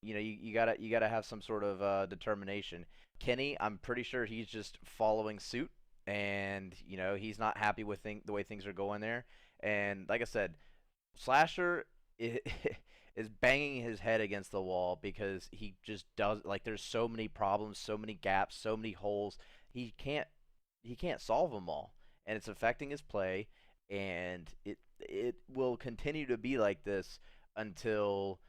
You gotta have some sort of determination. Kenny, I'm pretty sure he's just following suit, and he's not happy with the way things are going there. And like I said, Slasher is banging his head against the wall because he just does, like, there's so many problems, so many gaps, so many holes. He can't solve them all, and it's affecting his play, and it will continue to be like this until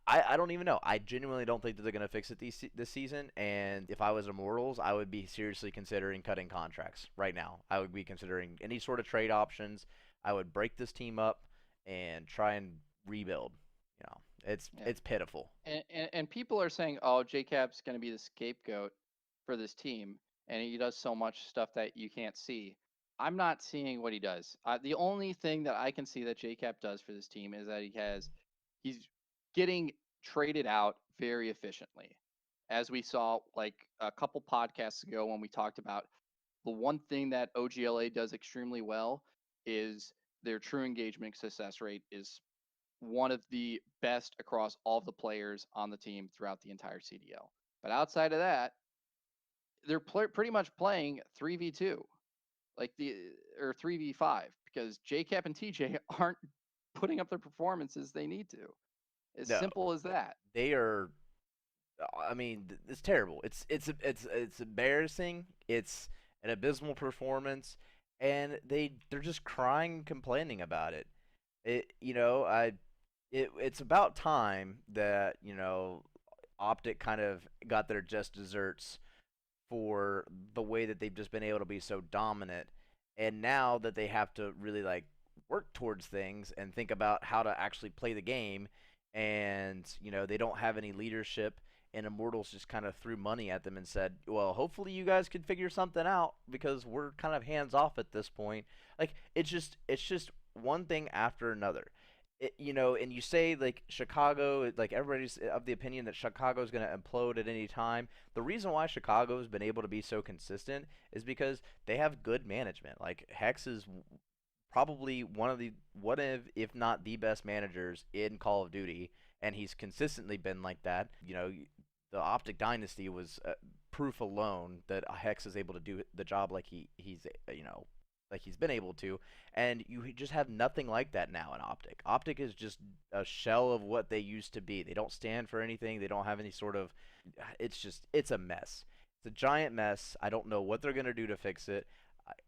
I don't even know. I genuinely don't think that they're going to fix it this season. And if I was Immortals, I would be seriously considering cutting contracts right now. I would be considering any sort of trade options. I would break this team up and try and rebuild. It's pitiful. And people are saying, oh, JCap's going to be the scapegoat for this team, and he does so much stuff that you can't see. I'm not seeing what he does. The only thing that I can see that JCap does for this team is that he's getting traded out very efficiently. As we saw like a couple podcasts ago when we talked about the one thing that OGLA does extremely well is their true engagement success rate is one of the best across all of the players on the team throughout the entire CDL. But outside of that, they're pretty much playing 3v2, or 3v5, because JCap and TJ aren't putting up the performances they need to. As No, simple as that. they are. I mean, it's terrible. It's embarrassing. It's an abysmal performance, and they're just crying, complaining about it. It's about time that Optic kind of got their just desserts for the way that they've just been able to be so dominant, and now that they have to really like work towards things and think about how to actually play the game, and they don't have any leadership, and Immortals just kind of threw money at them and said, well, hopefully you guys can figure something out because we're kind of hands off at this point. Like, it's just one thing after another. And you say like Chicago, like everybody's of the opinion that Chicago is going to implode at any time. The reason why Chicago has been able to be so consistent is because they have good management. Like, Hex is probably one of, if not the best managers in Call of Duty, and he's consistently been like that. The Optic Dynasty was proof alone that Hex is able to do the job like he's been able to, and you just have nothing like that now in Optic. Optic is just a shell of what they used to be. They don't stand for anything. They don't have any sort of. It's a mess. It's a giant mess. I don't know what they're gonna do to fix it.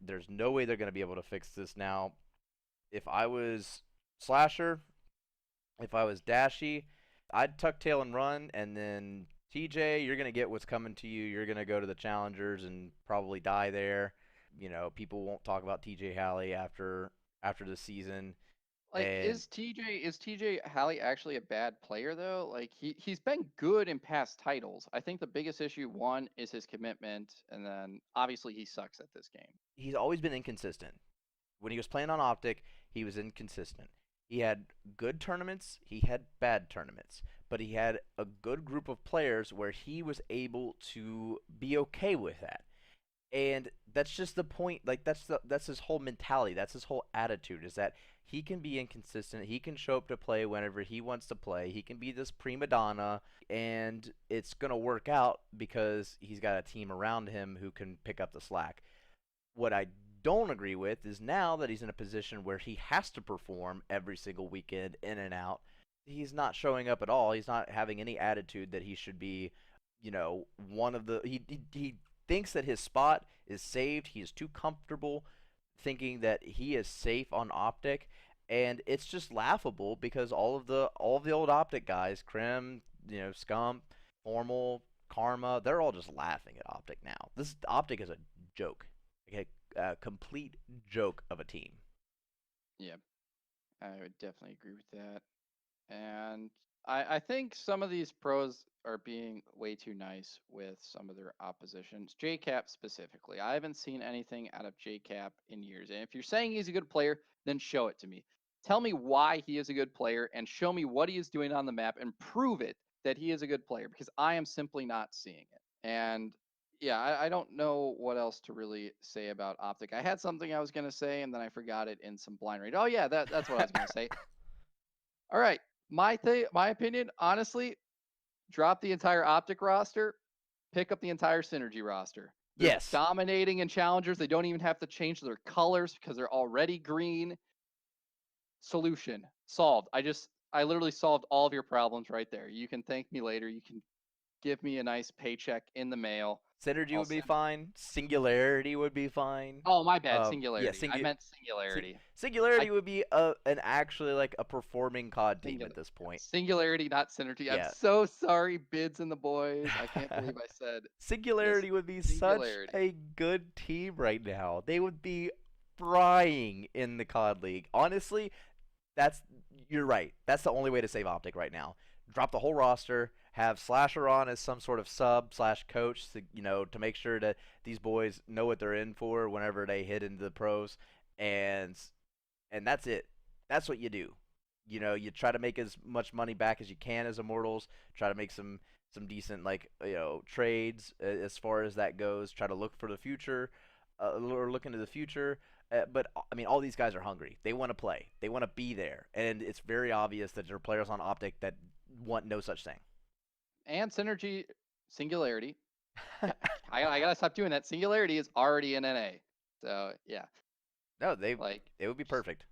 There's no way they're gonna be able to fix this now. If I was Slasher, if I was Dashy, I'd tuck tail and run, and then TJ, you're gonna get what's coming to you. You're gonna go to the challengers and probably die there. People won't talk about TJ Halley after the season. Like, And is TJ Halley actually a bad player though? Like, he's been good in past titles. I think the biggest issue, one, is his commitment, and then obviously he sucks at this game. he's always been inconsistent. When he was playing on Optic, he was inconsistent. He had good tournaments, he had bad tournaments, but he had a good group of players where he was able to be okay with that. And that's just the point. Like, that's his whole mentality. That's his whole attitude, is that he can be inconsistent. He can show up to play whenever he wants to play. He can be this prima donna, and it's gonna work out because he's got a team around him who can pick up the slack. What I don't agree with is now that he's in a position where he has to perform every single weekend in and out, he's not showing up at all. He's not having any attitude that he should be, one of the he thinks that his spot is saved. He is too comfortable thinking that he is safe on Optic, and it's just laughable because all of the old Optic guys, Krim, Scump, Formal, Karma, they're all just laughing at Optic now. This Optic is a joke, like a complete joke of a team. Yeah, I would definitely agree with that. And I think some of these pros are being way too nice with some of their oppositions. JCap specifically. I haven't seen anything out of JCap in years. And if you're saying he's a good player, then show it to me. Tell me why he is a good player and show me what he is doing on the map and prove it that he is a good player because I am simply not seeing it. And yeah, I don't know what else to really say about Optic. I had something I was going to say and then I forgot it in some blind rage. Oh, yeah, that's what I was going to say. All right. My opinion, honestly, drop the entire Optic roster, pick up the entire Synergy roster. They're Yes. dominating in challengers. They don't even have to change their colors because they're already green. Solution solved. I literally solved all of your problems right there. You can thank me later. You can give me a nice paycheck in the mail. Synergy I'll would be send it. fine. Singularity would be fine. Oh, my bad. Yeah, Singularity. I meant Singularity. I Singularity would be an actually like a performing COD team Singular. at this point. Singularity, not Synergy. I'm Yeah, so sorry, Bids and the boys. I can't believe I said this. Singularity would be such Singularity. a good team right now. They would be frying in the COD League. Honestly, that's you're right. That's the only way to save Optic right now. Drop the whole roster, have Slasher on as some sort of sub slash coach to make sure that these boys know what they're in for whenever they hit into the pros, and that's it. That's what you do. You try to make as much money back as you can as Immortals. Try to make some decent trades as far as that goes. Try to look for the future, or look into the future. But I mean, all these guys are hungry. They want to play. They want to be there, and it's very obvious that there are players on Optic that want no such thing. And Synergy, Singularity. Yeah, I gotta stop doing that. Singularity is already in NA. So yeah, No, they like they would be just perfect.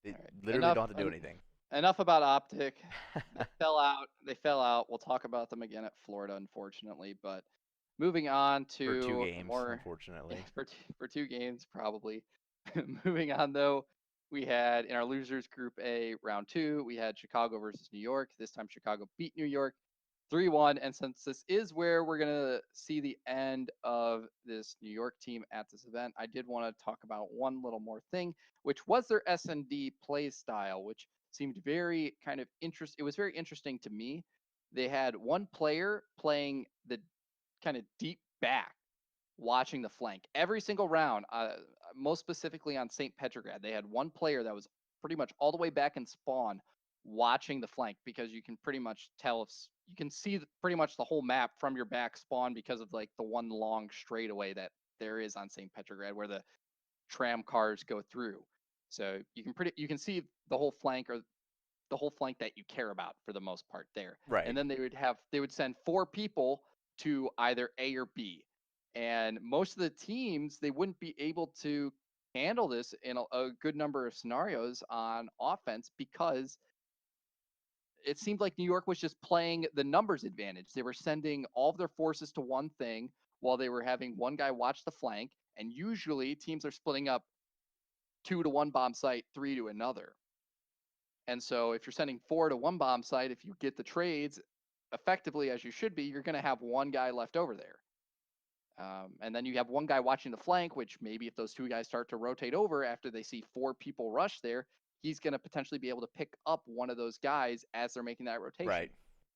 They all right. literally don't have to do anything. Enough about Optic. They fell out. They fell out. We'll talk about them again at Florida, unfortunately. But moving on For two to games, more unfortunately. for 2 games probably. Moving on though, we had in our losers group A round 2, we had Chicago versus New York. This time Chicago beat New York 3-1. And since this is where we're going to see the end of this New York team at this event, I did want to talk about one little more thing, which was their S&D play style, which seemed very kind of interesting. It was very interesting to me. They had one player playing the kind of deep back, watching the flank every single round. Most specifically on St. Petrograd, they had one player that was pretty much all the way back in spawn, watching the flank because you can pretty much tell if you can see pretty much the whole map from your back spawn because of like the one long straightaway that there is on St. Petrograd where the tram cars go through. So you can see the whole flank or the whole flank that you care about for the most part there. Right. And then they would send 4 people to either A or B. And most of the teams, they wouldn't be able to handle this in a good number of scenarios on offense because it seemed like New York was just playing the numbers advantage. They were sending all of their forces to one thing while they were having one guy watch the flank. And usually teams are splitting up 2 to 1 bomb site, 3 to another. And so if you're sending 4 to 1 bomb site, if you get the trades effectively as you should be, you're going to have one guy left over there. And then you have one guy watching the flank, which maybe if those 2 guys start to rotate over after they see 4 people rush there, he's going to potentially be able to pick up one of those guys as they're making that rotation. Right.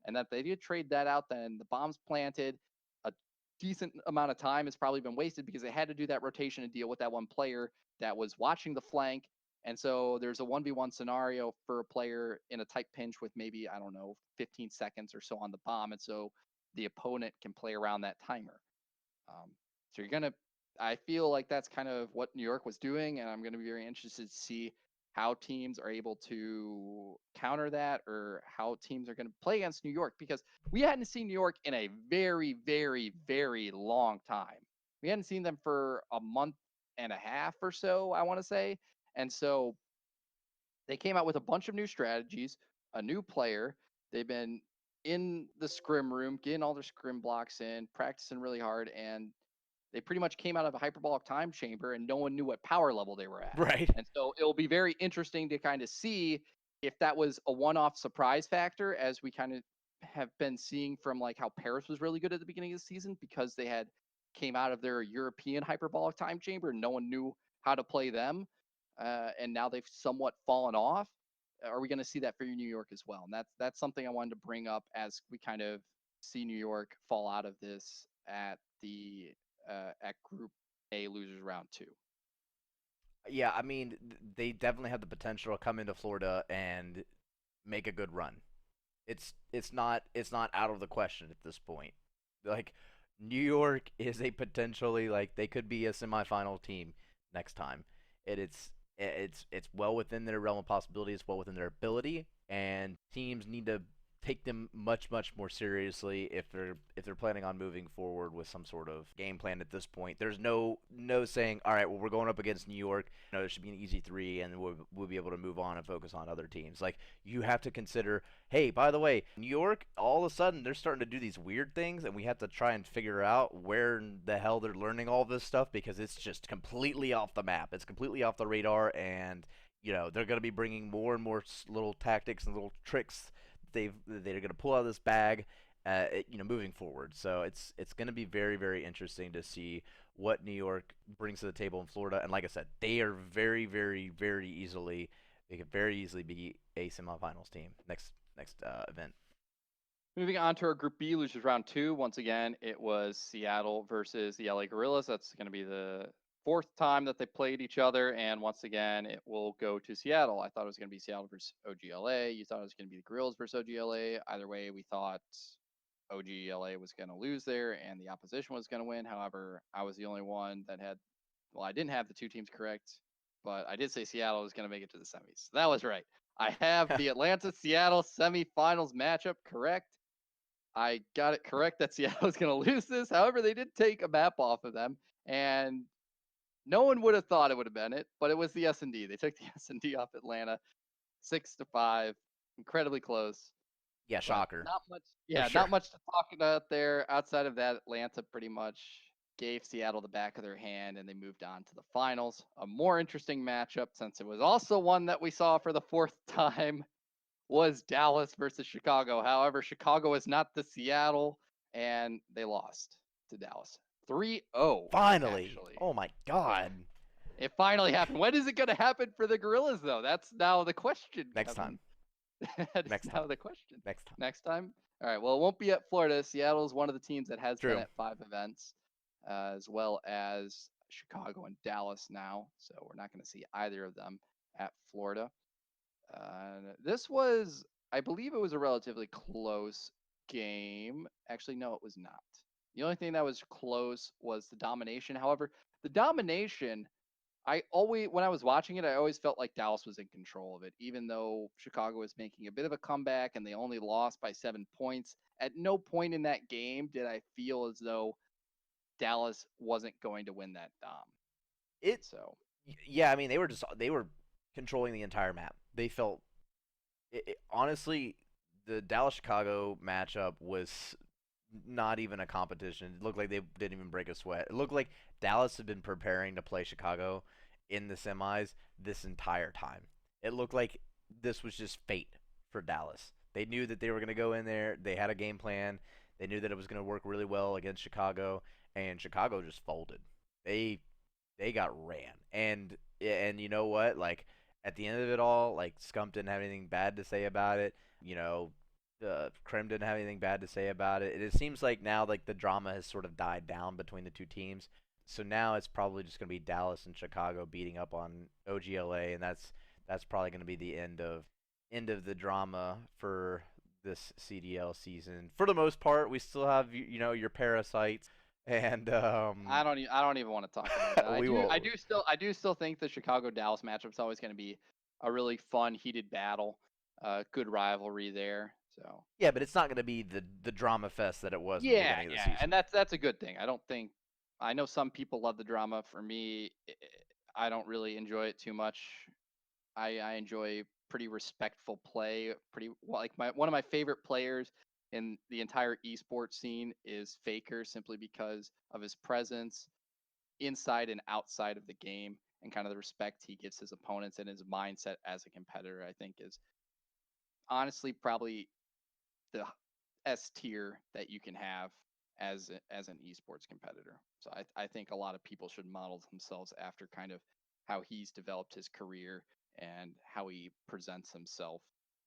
And that they did trade that out, then the bomb's planted. A decent amount of time has probably been wasted because they had to do that rotation and deal with that one player that was watching the flank. And so there's a 1v1 scenario for a player in a tight pinch with maybe, I don't know, 15 seconds or so on the bomb. And so the opponent can play around that timer. So I feel like that's kind of what New York was doing, and I'm going to be very interested to see how teams are able to counter that or how teams are going to play against New York because we hadn't seen New York in a very, very, very long time. We hadn't seen them for a month and a half or so, I want to say. And so they came out with a bunch of new strategies, a new player. They've been in the scrim room, getting all their scrim blocks in, practicing really hard, and they pretty much came out of a hyperbolic time chamber and no one knew what power level they were at. Right. And so it'll be very interesting to kind of see if that was a one-off surprise factor, as we kind of have been seeing from like how Paris was really good at the beginning of the season because they had came out of their European hyperbolic time chamber and no one knew how to play them. And now they've somewhat fallen off. Are we going to see that for New York as well? And that's something I wanted to bring up as we kind of see New York fall out of this at Group A losers round 2. Yeah, I mean, they definitely have the potential to come into Florida and make a good run. It's not out of the question at this point. Like New York is a potentially like they could be a semifinal team next time. It's well within their realm of possibilities, well within their ability, and teams need to take them much more seriously if they're planning on moving forward with some sort of game plan at this point. There's no saying, all right, well we're going up against New York. It should be an easy 3, and we'll be able to move on and focus on other teams. Like you have to consider, hey, by the way, New York, all of a sudden they're starting to do these weird things, and we have to try and figure out where in the hell they're learning all this stuff because it's just completely off the map. It's completely off the radar, and they're going to be bringing more and more little tactics and little tricks they're going to pull out of this bag, moving forward. So it's going to be very interesting to see what New York brings to the table in Florida. And like I said, they are very easily they could very easily be a semifinals team next event. Moving on to our Group B losers round 2. Once again, it was Seattle versus the LA Gorillas. That's going to be the 4th time that they played each other, and once again, it will go to Seattle. I thought it was going to be Seattle versus OGLA. You thought it was going to be the Gorillas versus OGLA. Either way, we thought OGLA was going to lose there and the opposition was going to win. However, I was the only one that I didn't have the 2 teams correct, but I did say Seattle was going to make it to the semis. So that was right. I have the Atlanta-Seattle semifinals matchup correct. I got it correct that Seattle was going to lose this. However, they did take a map off of them, and no one would have thought it would have been it, but it was the S&D. They took the S&D off Atlanta 6-5, incredibly close. Yeah, But shocker. not much. Yeah, sure. not much to talk about there. Outside of that, Atlanta pretty much gave Seattle the back of their hand, and they moved on to the finals. A more interesting matchup, since it was also one that we saw for the 4th time, was Dallas versus Chicago. However, Chicago is not the Seattle, and they lost to Dallas 3-0. Finally. Actually. Oh my Yeah. God. It finally happened. When is it going to happen for the Gorillas, though? That's now the question. Next Kevin. time. That is Next now time. the question. Next time. Next time? All right. Well, it won't be at Florida. Seattle is one of the teams that has been True. at 5 events, as well as Chicago and Dallas now. So we're not going to see either of them at Florida. This was, I believe it was a relatively close game. Actually, no, it was not. The only thing that was close was the domination. However, the domination, when I was watching it, I always felt like Dallas was in control of it, even though Chicago was making a bit of a comeback and they only lost by 7 points. At no point in that game did I feel as though Dallas wasn't going to win that dom. It So Yeah, I mean they were controlling the entire map. They felt honestly the Dallas Chicago matchup was not even a competition. It looked like they didn't even break a sweat. It looked like Dallas had been preparing to play Chicago in the semis this entire time. It looked like this was just fate for Dallas. They knew that they were going to go in there. They had a game plan. They knew that it was going to work really well against Chicago, and Chicago just folded. They got ran. And you know what? Like at the end of it all, like Scump didn't have anything bad to say about it. Krim didn't have anything bad to say about it. It seems like now like the drama has sort of died down between the 2 teams. So now it's probably just going to be Dallas and Chicago beating up on OGLA, and that's probably going to be the end of the drama for this CDL season. For the most part, we still have your parasites and I don't even want to talk about that. we will. I do still think the Chicago Dallas matchup is always going to be a really fun, heated battle. Good rivalry there. So Yeah, but it's not going to be the drama fest that it was at the yeah, beginning of the season. and that's a good thing. I know some people love the drama. For me, I don't really enjoy it too much. I enjoy pretty respectful play. Pretty like one of my favorite players in the entire esports scene is Faker simply because of his presence inside and outside of the game and kind of the respect he gives his opponents and his mindset as a competitor. I think is honestly probably the S tier that you can have as an esports competitor. So I think a lot of people should model themselves after kind of how he's developed his career and how he presents himself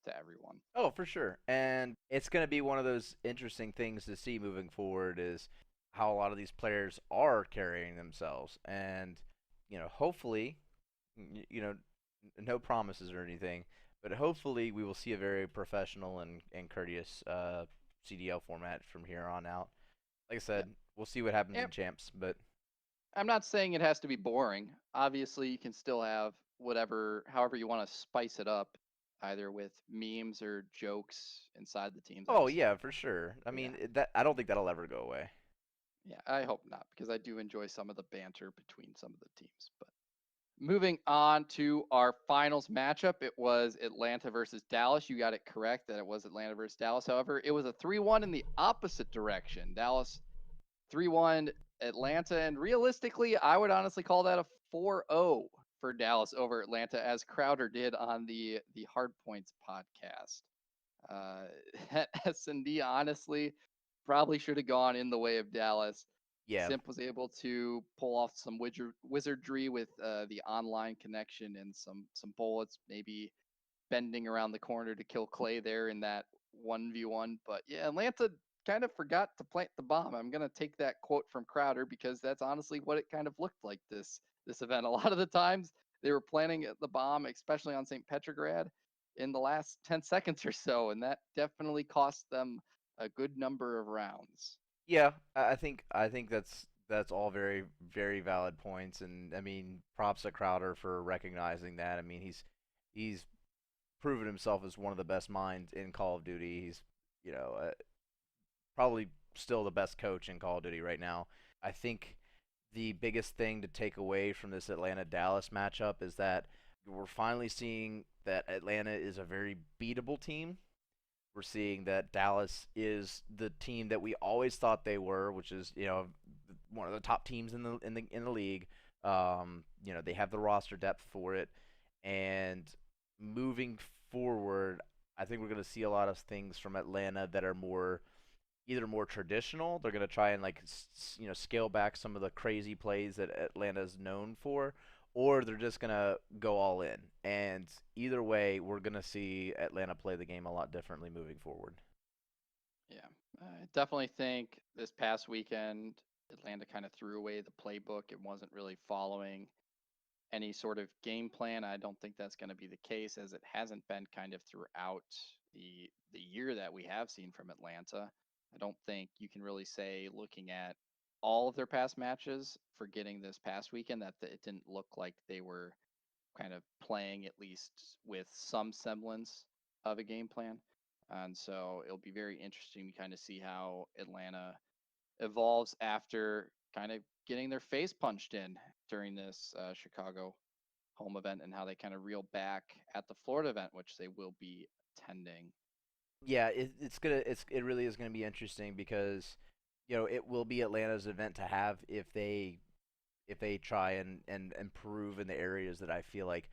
to everyone. Oh, for sure. And it's going to be one of those interesting things to see moving forward is how a lot of these players are carrying themselves. And, hopefully, no promises or anything, but hopefully we will see a very professional and courteous CDL format from here on out. Like I Yeah. said, we'll see what happens And in champs, but I'm not saying it has to be boring. Obviously, you can still have however you want to spice it up, either with memes or jokes inside the teams. oh yeah, for sure. I Yeah, mean, that I don't think that'll ever go away. yeah. I hope not because I do enjoy some of the banter between some of the teams. But moving on to our finals matchup, it was Atlanta versus Dallas. You got it correct that it was Atlanta versus Dallas. However, it was a 3-1 in the opposite direction. Dallas 3-1 Atlanta. And realistically, I would honestly call that a 4-0 for Dallas over Atlanta, as Crowder did on the Hard Points podcast. Uh, S&D honestly probably should have gone in the way of Dallas. Yeah, Simp was able to pull off some wizardry with the online connection and some bullets, maybe bending around the corner to kill Clay there in that 1v1. But yeah, Atlanta kind of forgot to plant the bomb. I'm gonna take that quote from Crowder because that's honestly what it kind of looked like this event. A lot of the times they were planting the bomb, especially on St. Petrograd, in the last 10 seconds or so, and that definitely cost them a good number of rounds. yeah. I think that's all very very valid points, and I mean props to Crowder for recognizing that. I mean he's proven himself as one of the best minds in Call of Duty. He's you know probably still the best coach in Call of Duty right now. I think the biggest thing to take away from this Atlanta Dallas matchup is that we're finally seeing that Atlanta is a very beatable team. We're seeing that Dallas is the team that we always thought they were, which is one of the top teams in the league. They have the roster depth for it, and moving forward, I think we're going to see a lot of things from Atlanta that are either more traditional. They're going to try and scale back some of the crazy plays that Atlanta's known for, or they're just going to go all in. And either way, we're going to see Atlanta play the game a lot differently moving forward. Yeah, I definitely think this past weekend Atlanta kind of threw away the playbook. It wasn't really following any sort of game plan. I don't think that's going to be the case, as it hasn't been kind of throughout the year that we have seen from Atlanta. I don't think you can really say, looking at all of their past matches, forgetting this past weekend, that it didn't look like they were kind of playing at least with some semblance of a game plan. And so it'll be very interesting to kind of see how Atlanta evolves after kind of getting their face punched in during this Chicago home event and how they kind of reel back at the Florida event, which they will be attending. Yeah, it really is gonna be interesting because it will be Atlanta's event to have if they try and improve in the areas that I feel like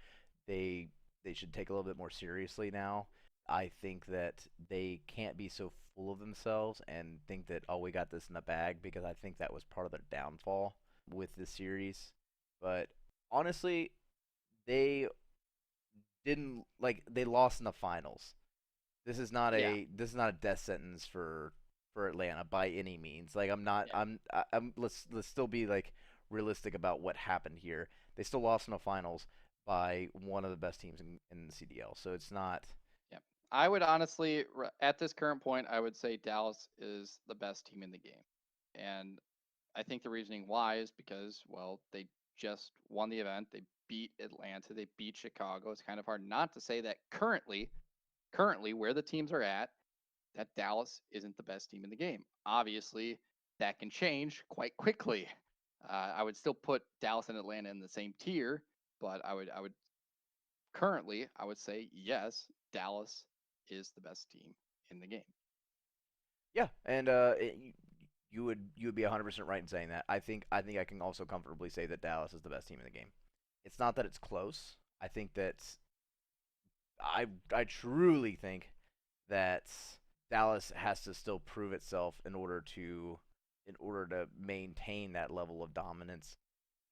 they they should take a little bit more seriously now. I think that they can't be so full of themselves and think that, oh, we got this in the bag, because I think that was part of their downfall with this series. But honestly, they didn't they lost in the finals. Yeah, This is not a death sentence for Atlanta by any means. Like I'm not yeah, I'm let's still be realistic about what happened here. They still lost in the finals by one of the best teams in the CDL. So it's not. yeah. I would honestly, at this current point, I would say Dallas is the best team in the game. And I think the reasoning why is because, well, they just won the event. They beat Atlanta. They beat Chicago. It's kind of hard not to say that currently where the teams are at, that Dallas isn't the best team in the game. Obviously, that can change quite quickly. I would still put Dallas and Atlanta in the same tier, but I would currently I would say yes, Dallas is the best team in the game. Yeah, and you would be 100% right in saying that. I think I can also comfortably say that Dallas is the best team in the game. It's not that it's close. I think that I truly think that Dallas has to still prove itself in order to maintain that level of dominance.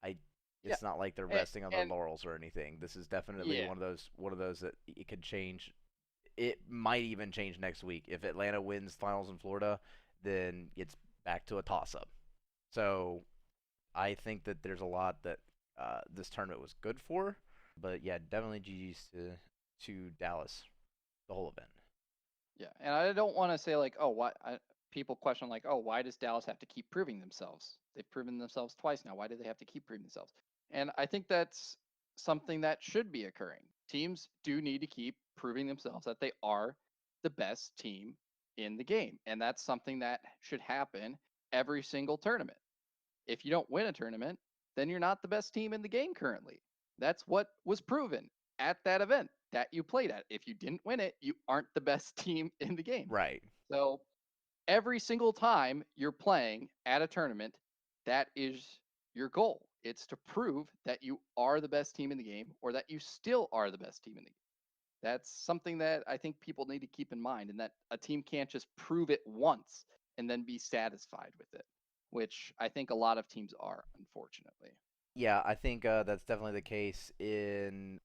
I Yeah, It's not like they're and, resting on their and laurels or anything. This is definitely yeah, one of those that it could change. It might even change next week. If Atlanta wins finals in Florida, then it's back to a toss up. So I think that there's a lot that this tournament was good for. But yeah, definitely GG's to Dallas, the whole event. yeah, and I don't want to say like, oh, why? People question like, oh, why does Dallas have to keep proving themselves? They've proven themselves twice now. Why do they have to keep proving themselves? And I think that's something that should be occurring. Teams do need to keep proving themselves that they are the best team in the game, and that's something that should happen every single tournament. If you don't win a tournament, then you're not the best team in the game currently. That's what was proven at that event that you played at. If you didn't win it, you aren't the best team in the game. Right. So every single time you're playing at a tournament, that is your goal. It's to prove that you are the best team in the game or that you still are the best team in the game. That's something that I think people need to keep in mind, and that a team can't just prove it once and then be satisfied with it, which I think a lot of teams are, unfortunately. Yeah, I think that's definitely the case in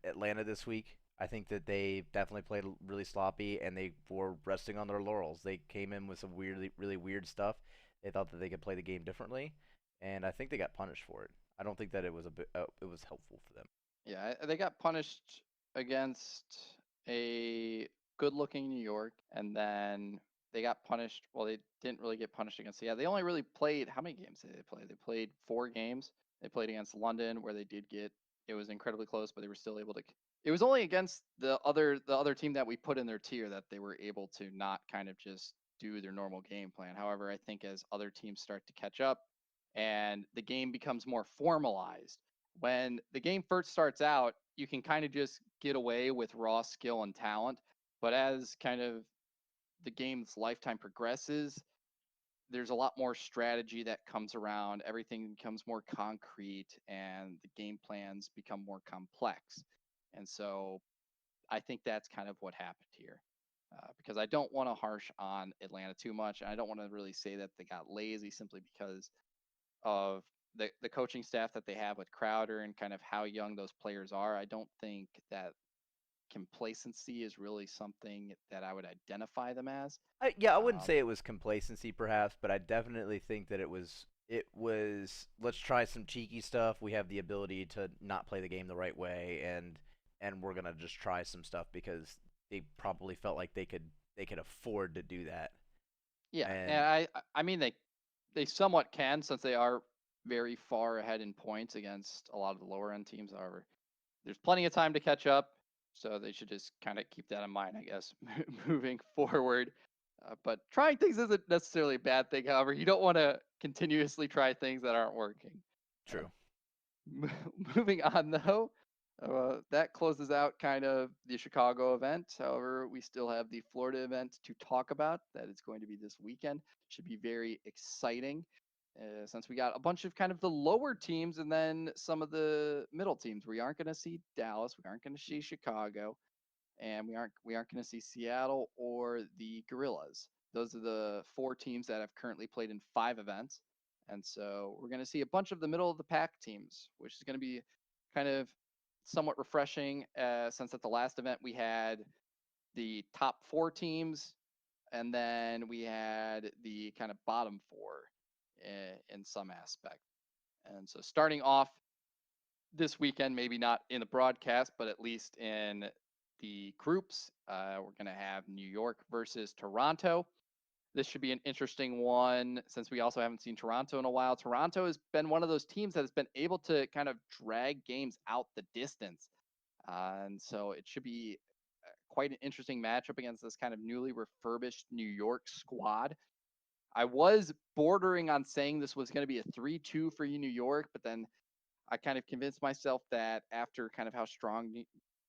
Atlanta this week. I think that they definitely played really sloppy and they were resting on their laurels. They came in with some weirdly really weird stuff. They thought that they could play the game differently, and I think they got punished for it. I don't think that it was helpful for them. Yeah, they got punished against a good-looking New York, and then they got punished. Well, they didn't really get punished against. Yeah, they only really played. How many games did they play? They played 4 games. They played against London, where they did get. It was incredibly close, but they were still able to. It was only against the other team that we put in their tier that they were able to not kind of just do their normal game plan. However, I think as other teams start to catch up and the game becomes more formalized, when the game first starts out, you can kind of just get away with raw skill and talent. But as kind of the game's lifetime progresses, there's a lot more strategy that comes around. Everything becomes more concrete and the game plans become more complex. And so I think that's kind of what happened here. Because I don't want to harsh on Atlanta too much. And I don't want to really say that they got lazy simply because of the coaching staff that they have with Crowder and kind of how young those players are. I don't think that complacency is really something that I would identify them as. Yeah, I wouldn't Um, say it was complacency perhaps, but I definitely think that it was let's try some cheeky stuff. We have the ability to not play the game the right way and we're going to just try some stuff because they probably felt like they could afford to do that. yeah, and And I mean they somewhat can since they are very far ahead in points against a lot of the lower end teams. However, there's plenty of time to catch up, so they should just kind of keep that in mind, I guess, moving forward. But trying things isn't necessarily a bad thing. However, you don't want to continuously try things that aren't working. Uh, true. Moving on, though, that closes out kind of the Chicago event. However, we still have the Florida event to talk about. That is going to be this weekend. Should be very exciting. Since we got a bunch of kind of the lower teams and then some of the middle teams. We aren't going to see Dallas, we aren't going to see Chicago, and we aren't going to see Seattle or the Gorillas. Those are the 4 teams that have currently played in 5 events, and so we're going to see a bunch of the middle of the pack teams, which is going to be kind of somewhat refreshing. Since at the last event we had the top 4 teams, and then we had the kind of bottom 4 in some aspect. And so starting off this weekend, maybe not in the broadcast, but at least in the groups, we're going to have New York versus Toronto. This should be an interesting one since we also haven't seen Toronto in a while. Toronto has been one of those teams that has been able to kind of drag games out the distance. And so it should be quite an interesting matchup against this kind of newly refurbished New York squad. I was bordering on saying this was going to be a 3-2 for you, New York, but then I kind of convinced myself that after kind of how strong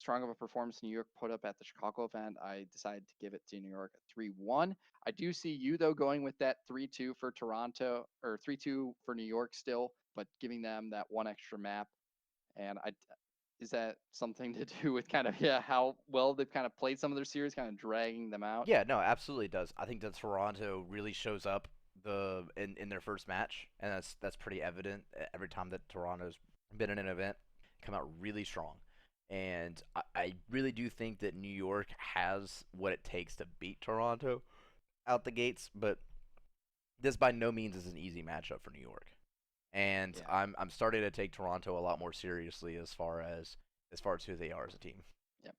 strong of a performance New York put up at the Chicago event, I decided to give it to New York 3-1. I do see you though going with that 3-2 for Toronto or 3-2 for New York still, but giving them that one extra map. And is that something to do with kind of how well they've kind of played some of their series, kind of dragging them out? Yeah, no, absolutely does. I think that Toronto really shows up in their first match, and that's pretty evident every time that Toronto's been in an event, come out really strong. And I really do think that New York has what it takes to beat Toronto out the gates, but this by no means is an easy matchup for New York. And Yeah. I'm starting to take Toronto a lot more seriously as far as who they are as a team. Yep.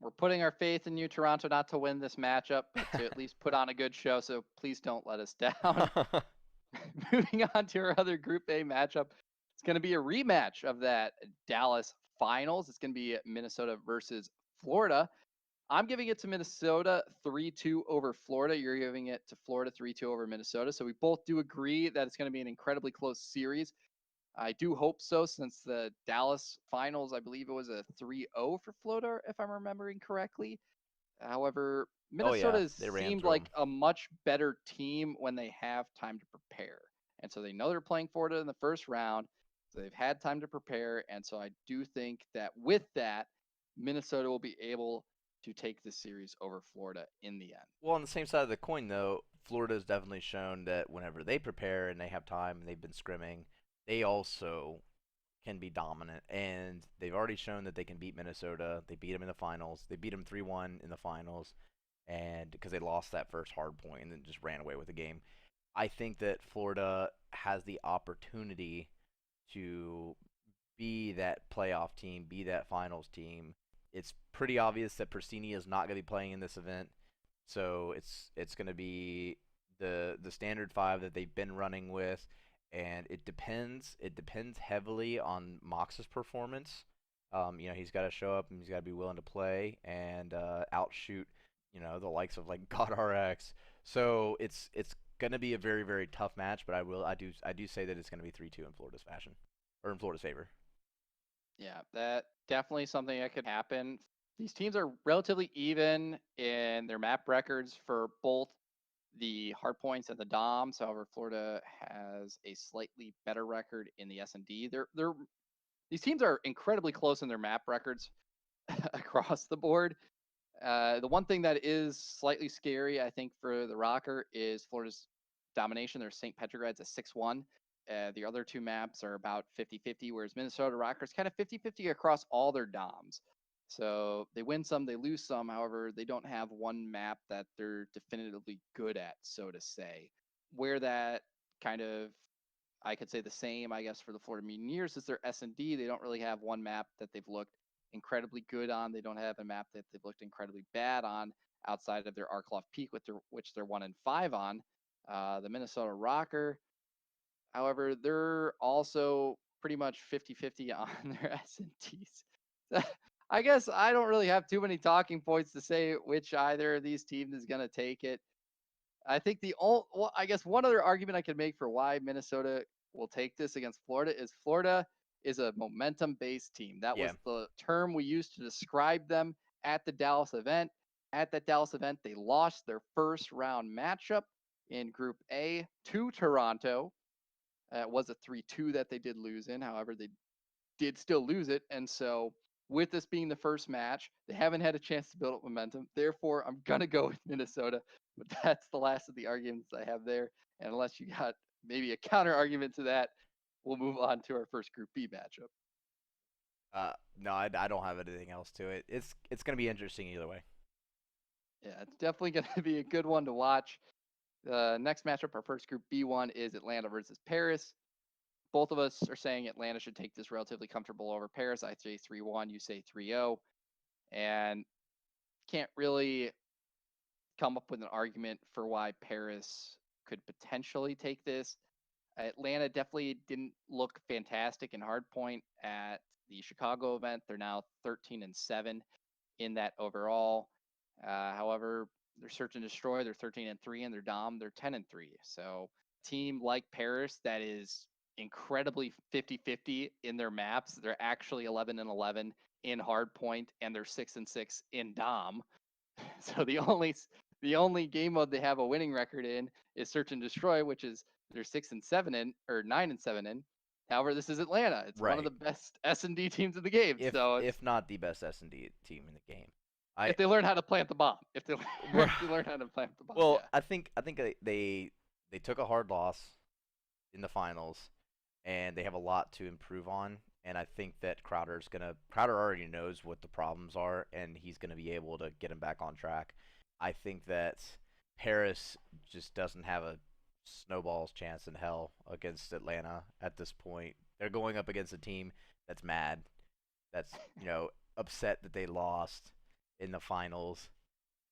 We're putting our faith in you, Toronto, not to win this matchup, but to at least put on a good show. So please don't let us down. Moving on to our other Group A matchup, it's going to be a rematch of that Dallas finals. It's going to be Minnesota versus Florida. I'm giving it to Minnesota 3-2 over Florida. You're giving it to Florida 3-2 over Minnesota. So we both do agree that it's going to be an incredibly close series. I do hope so, since the Dallas finals, I believe it was a 3-0 for Florida, if I'm remembering correctly. However, Oh yeah, Minnesota they ran seemed through like them. a much better team when they have time to prepare. And so they know they're playing Florida in the first round. So they've had time to prepare. And so I do think that with that, Minnesota will be able to take the series over Florida in the end. Well, on the same side of the coin, though, Florida's definitely shown that whenever they prepare and they have time and they've been scrimming, they also can be dominant. And they've already shown that they can beat Minnesota. They beat them in the finals. They beat them 3-1 in the finals, and because they lost that first hard point and then just ran away with the game. I think that Florida has the opportunity to be that playoff team, be that finals team. It's pretty obvious that Persini is not going to be playing in this event, so it's going to be the standard five that they've been running with, and it depends. It depends heavily on Mox's performance. He's got to show up and he's got to be willing to play and outshoot, the likes of like God RX. So it's gonna be a very very tough match, but I do say that it's gonna be 3-2 in Florida's fashion, or in Florida's favor. Yeah, that definitely something that could happen. These teams are relatively even in their map records for both the hard points and the DOMs. However, Florida has a slightly better record in the S&D. These teams are incredibly close in their map records across the board. The one thing that is slightly scary, I think, for the Rocker is Florida's domination. Their St. Petrograd's a 6-1. The other two maps are about 50-50, whereas Minnesota Rockers kind of 50-50 across all their DOMs. So they win some, they lose some. However, they don't have one map that they're definitively good at, so to say. Where that kind of, I could say the same, I guess, for the Florida Mutineers is their S&D. They don't really have one map that they've looked incredibly good on. They don't have a map that they've looked incredibly bad on outside of their Arkloff Peak, which they're 1-5 on. The Minnesota Rocker, however, they're also pretty much 50-50 on their S&Ds. I guess I don't really have too many talking points to say which either of these teams is going to take it. I think I guess one other argument I could make for why Minnesota will take this against Florida is a momentum based team. That Yeah. was the term we used to describe them at the Dallas event. At that Dallas event, they lost their first round matchup in Group A to Toronto. It was a 3-2 that they did lose in. However, they did still lose it. And so, with this being the first match, they haven't had a chance to build up momentum. Therefore, I'm going to go with Minnesota. But that's the last of the arguments I have there. And unless you got maybe a counter argument to that, we'll move on to our first Group B matchup. No, I don't have anything else to it. It's gonna be interesting either way. Yeah, it's definitely going to be a good one to watch. The next matchup, our first Group B1, is Atlanta versus Paris. Both of us are saying Atlanta should take this relatively comfortable over Paris. I say 3-1, you say 3-0. And can't really come up with an argument for why Paris could potentially take this. Atlanta definitely didn't look fantastic in hardpoint at the Chicago event. They're now 13-7 in that overall. However, they're search and destroy. They're 13-3, and they're Dom. They're 10-3. So, team like Paris that is incredibly 50-50 in their maps. They're actually 11-11 in hardpoint, and they're 6-6 in Dom. So the only game mode they have a winning record in is Search and Destroy, which is they're 6-7 in, or 9-7 in. However, this is Atlanta. It's one of Right. the best S&D teams in the game. If So if not the best S&D team in the game. I if they learn how to plant the bomb, if they Right. if they learn how to plant the bomb, Well, yeah. I think they took a hard loss in the finals, and they have a lot to improve on. And I think that Crowder already knows what the problems are, and he's gonna be able to get him back on track. I think that Paris just doesn't have a snowball's chance in hell against Atlanta at this point. They're going up against a team that's mad, that's upset that they lost in the finals.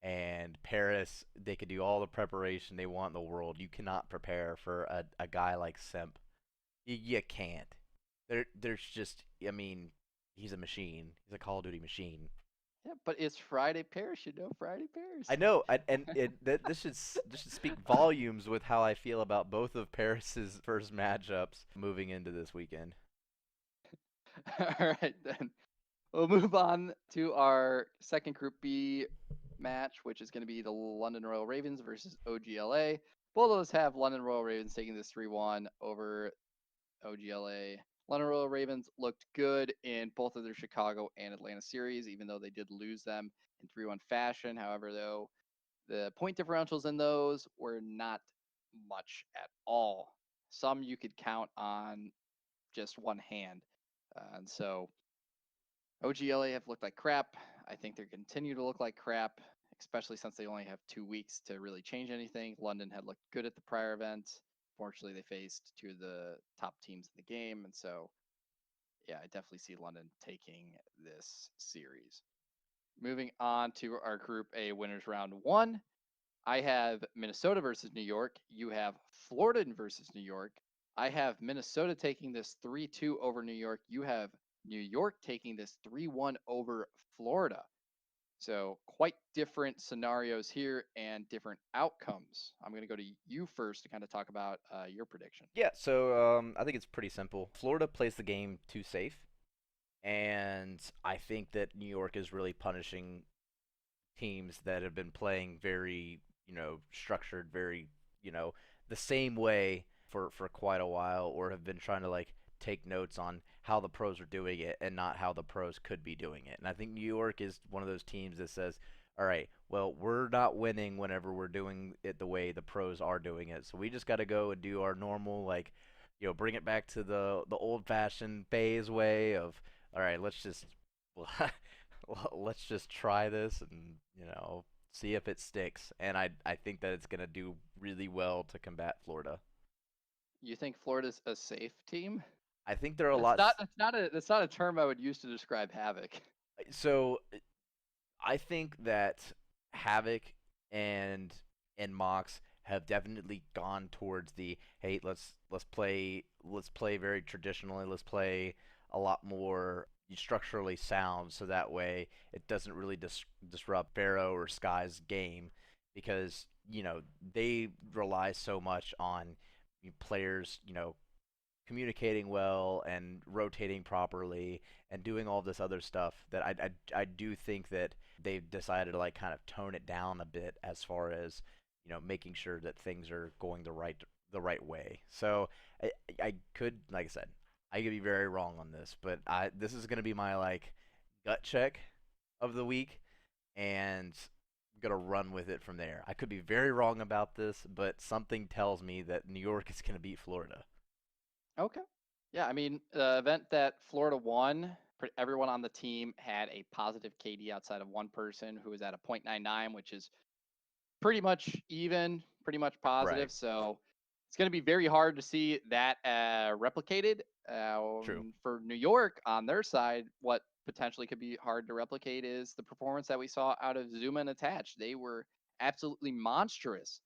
And Paris, they could do all the preparation they want in the world. You cannot prepare for a guy like Simp. You can't. There's just, I mean, he's a machine. He's a Call of Duty machine. Yeah, but it's Friday Paris, Friday Paris. I know, this should speak volumes with how I feel about both of Paris's first matchups moving into this weekend. All right, then. We'll move on to our second Group B match, which is going to be the London Royal Ravens versus OGLA. Both of those have London Royal Ravens taking this 3-1 over OGLA. London Royal Ravens looked good in both of their Chicago and Atlanta series, even though they did lose them in 3-1 fashion. However, though, the point differentials in those were not much at all. Some you could count on just one hand. And so OGLA have looked like crap. I think they continue to look like crap, especially since they only have 2 weeks to really change anything. London had looked good at the prior event. Fortunately, they faced two of the top teams in the game. And so, yeah, I definitely see London taking this series. Moving on to our Group A winners round one. I have Minnesota versus New York. You have Florida versus New York. I have Minnesota taking this 3-2 over New York. You have New York taking this 3-1 over Florida. So quite different scenarios here and different outcomes. I'm going to go to you first to kind of talk about your prediction. Yeah, so I think it's pretty simple. Florida plays the game too safe, and I think that New York is really punishing teams that have been playing very, structured, very, the same way for quite a while, or have been trying to like take notes on how the pros are doing it and not how the pros could be doing it. And I think New York is one of those teams that says, all right, well, we're not winning whenever we're doing it the way the pros are doing it. So we just got to go and do our normal, like, bring it back to the old-fashioned Bays way of, all right, let's just try this and see if it sticks. And I think that it's gonna do really well to combat Florida. You think Florida's a safe team? I think there are a That's lot. not a term I would use to describe Havoc. So I think that Havoc and Mox have definitely gone towards the, hey, let's play very traditionally. Let's play a lot more structurally sound, so that way it doesn't really disrupt Pharaoh or Sky's game, because they rely so much on players communicating well and rotating properly and doing all this other stuff, that I do think that they've decided to like kind of tone it down a bit as far as making sure that things are going the right way. So I could, like I said, I could be very wrong on this, but this is gonna be my like gut check of the week, and I'm gonna run with it from there. I could be very wrong about this, but something tells me that New York is gonna beat Florida. Okay. Yeah, I mean, the event that Florida won, everyone on the team had a positive KD outside of one person who was at a .99, which is pretty much even, pretty much Right. positive. So it's going to be very hard to see that replicated. True. For New York on their side, what potentially could be hard to replicate is the performance that we saw out of Zuma and Attach. They were absolutely monstrous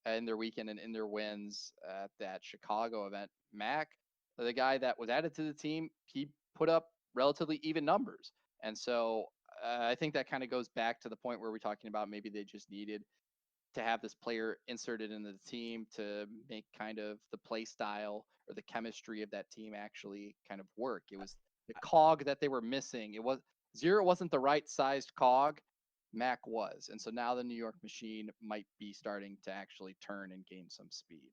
in their weekend and in their wins at that Chicago event. Mac, the guy that was added to the team, he put up relatively even numbers. And so I think that kind of goes back to the point where we're talking about maybe they just needed to have this player inserted into the team to make kind of the play style or the chemistry of that team actually kind of work. It was the cog that they were missing. Zero wasn't the right sized cog. Mac was. And so now the New York machine might be starting to actually turn and gain some speed.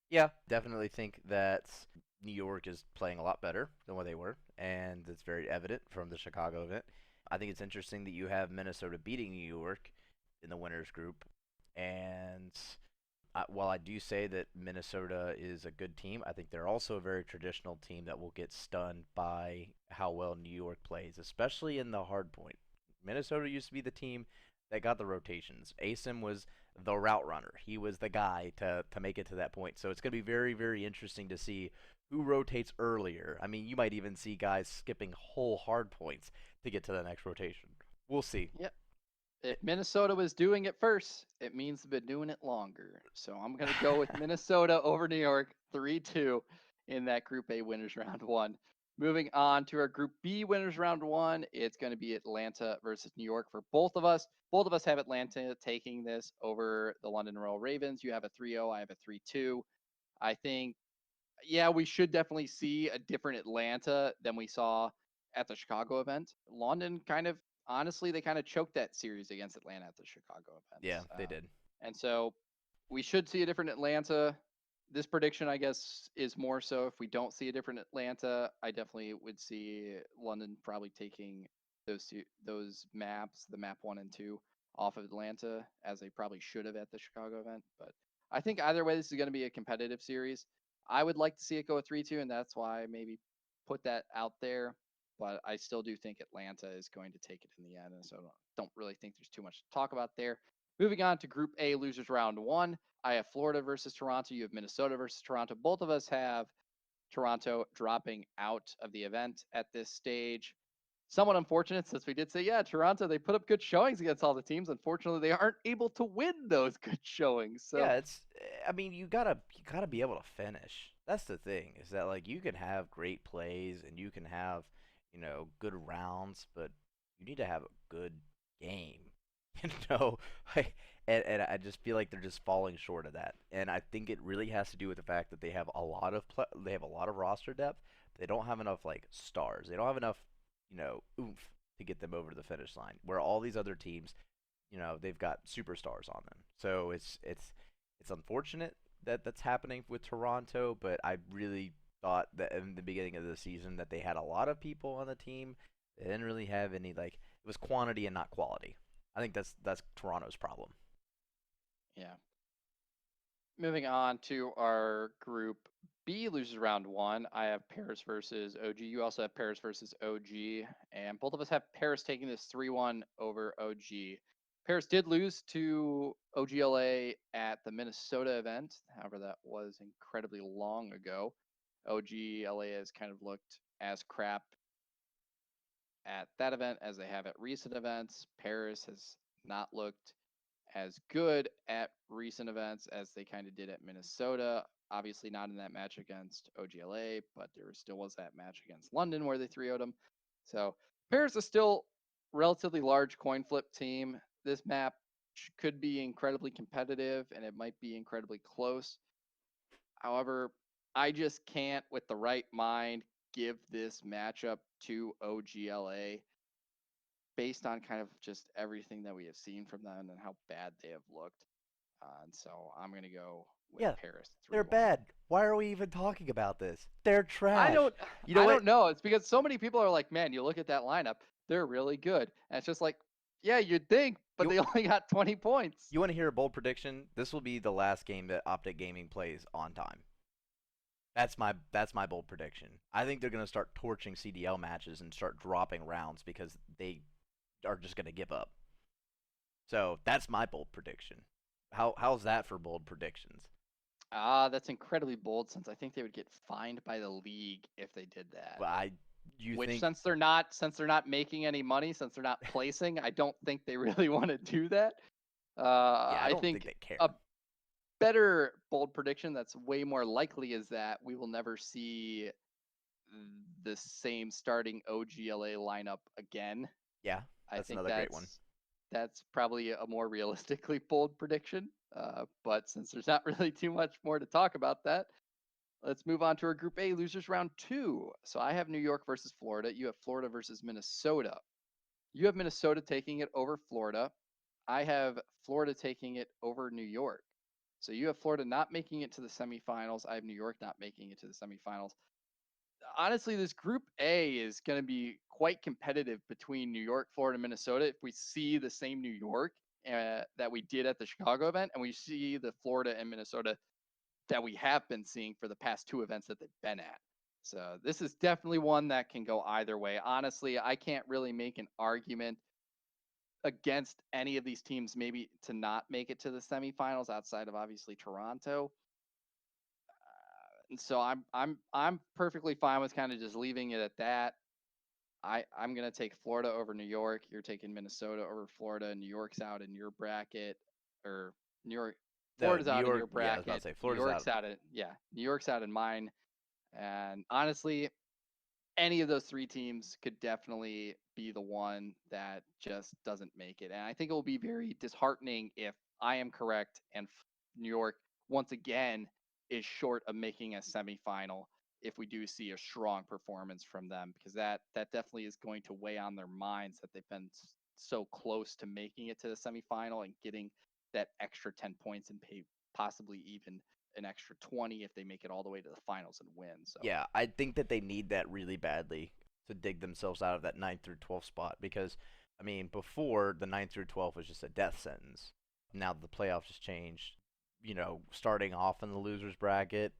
Yeah, definitely think that New York is playing a lot better than what they were, and it's very evident from the Chicago event. I think it's interesting that you have Minnesota beating New York in the winners group, and while I do say that Minnesota is a good team, I think they're also a very traditional team that will get stunned by how well New York plays, especially in the hard point. Minnesota used to be the team that got the rotations. Asim was the route runner. He was the guy to make it to that point. So it's going to be very, very interesting to see who rotates earlier. I mean, you might even see guys skipping whole hard points to get to the next rotation. We'll see. Yep. If Minnesota was doing it first, it means they've been doing it longer. So I'm going to go with Minnesota over New York 3-2 in that Group A winners round one. Moving on to our Group B winners round one, it's going to be Atlanta versus New York for both of us. Both of us have Atlanta taking this over the London Royal Ravens. You have a 3-0, I have a 3-2. I think, yeah, we should definitely see a different Atlanta than we saw at the Chicago event. London kind of, honestly, they kind of choked that series against Atlanta at the Chicago event. Yeah, they did. And so we should see a different Atlanta. This prediction, I guess, is more so if we don't see a different Atlanta, I definitely would see London probably taking those maps, the map 1 and 2, off of Atlanta, as they probably should have at the Chicago event. But I think either way, this is going to be a competitive series. I would like to see it go 3-2, and that's why I maybe put that out there. But I still do think Atlanta is going to take it in the end, and so don't really think there's too much to talk about there. Moving on to Group A losers round one, I have Florida versus Toronto. You have Minnesota versus Toronto. Both of us have Toronto dropping out of the event at this stage. Somewhat unfortunate since we did say, yeah, Toronto, they put up good showings against all the teams. Unfortunately, they aren't able to win those good showings. So Yeah, it's. I mean, you gotta be able to finish. That's the thing. Is that like you can have great plays and you can have, good rounds, but you need to have a good game. You know, like, and I just feel like they're just falling short of that. And I think it really has to do with the fact that they have a lot of they have a lot of roster depth. They don't have enough like stars. They don't have enough, oomph to get them over the finish line. Where all these other teams, they've got superstars on them. So it's unfortunate that that's happening with Toronto, but I really thought that in the beginning of the season that they had a lot of people on the team. They didn't really have any like it was quantity and not quality. I think that's Toronto's problem. yeah. Moving on to our Group B losers round one, I have Paris versus OG. You also have Paris versus OG, and both of us have Paris taking this 3-1 over OG. Paris did lose to OGLA at the Minnesota event. However, that was incredibly long ago. OGLA has kind of looked as crap at that event as they have at recent events. Paris has not looked as good at recent events as they kind of did at Minnesota. Obviously, not in that match against OGLA, but there still was that match against London where they 3-0'd them. So Paris is still relatively large coin flip team. This map could be incredibly competitive and it might be incredibly close. However, I just can't, with the right mind, give this matchup to OGLA based on kind of just everything that we have seen from them and how bad they have looked. And so I'm going to go with Yeah, Paris 3-1. they're bad. Why are we even talking about this? They're I trash. don't You know I what? don't know. It's because so many people are like, "Man, you look at that lineup, they're really good." And it's just like, "Yeah, you'd think, but You they only got 20 points." you want to hear a bold prediction? This will be the last game that Optic Gaming plays on time. That's my bold prediction. I think they're gonna start torching CDL matches and start dropping rounds because they are just gonna give up. So that's my bold prediction. How's that for bold predictions? That's incredibly bold since I think they would get fined by the league if they did that. Well, you Which think since they're not making any money, since they're not placing, I don't think they really want to do that. yeah, I I don't think think they care. a better bold prediction that's way more likely is that we will never see the same starting OGLA lineup again. Yeah, I that's think another great one. that's probably a more realistically bold prediction. But since there's not really too much more to talk about that, Let's move on to our Group A losers round 2. So I have New York versus Florida. You have Florida versus Minnesota. You have Minnesota taking it over Florida. I have Florida taking it over New York. So you have Florida not making it to the semifinals. I have New York not making it to the semifinals. Honestly, this Group A is going to be quite competitive between New York, Florida, Minnesota. If we see the same New York that we did at the Chicago event, and we see the Florida and Minnesota that we have been seeing for the past 2 events that they've been at. So this is definitely one that can go either way. Honestly, I can't really make an argument against any of these teams maybe to not make it to the semifinals outside of obviously Toronto. And so I'm perfectly fine with kind of just leaving it at that. I'm gonna take Florida over New York. You're taking Minnesota over Florida. New York's out in your bracket, or New York, No, Florida's New out in York. your Yeah, I was about to bracket. say New Florida's York's out. out in New York's out in mine. And honestly, any of those 3 teams could definitely be the one that just doesn't make it. And I think it will be very disheartening if I am correct and New York once again is short of making a semifinal if we do see a strong performance from them, because that definitely is going to weigh on their minds that they've been so close to making it to the semifinal and getting that extra 10 points and pay possibly even an extra 20 if they make it all the way to the finals and win. So Yeah, I think that they need that really badly to dig themselves out of that 9th through 12th spot because, I mean, before the 9th through 12th was just a death sentence. Now that the playoffs has changed, starting off in the losers bracket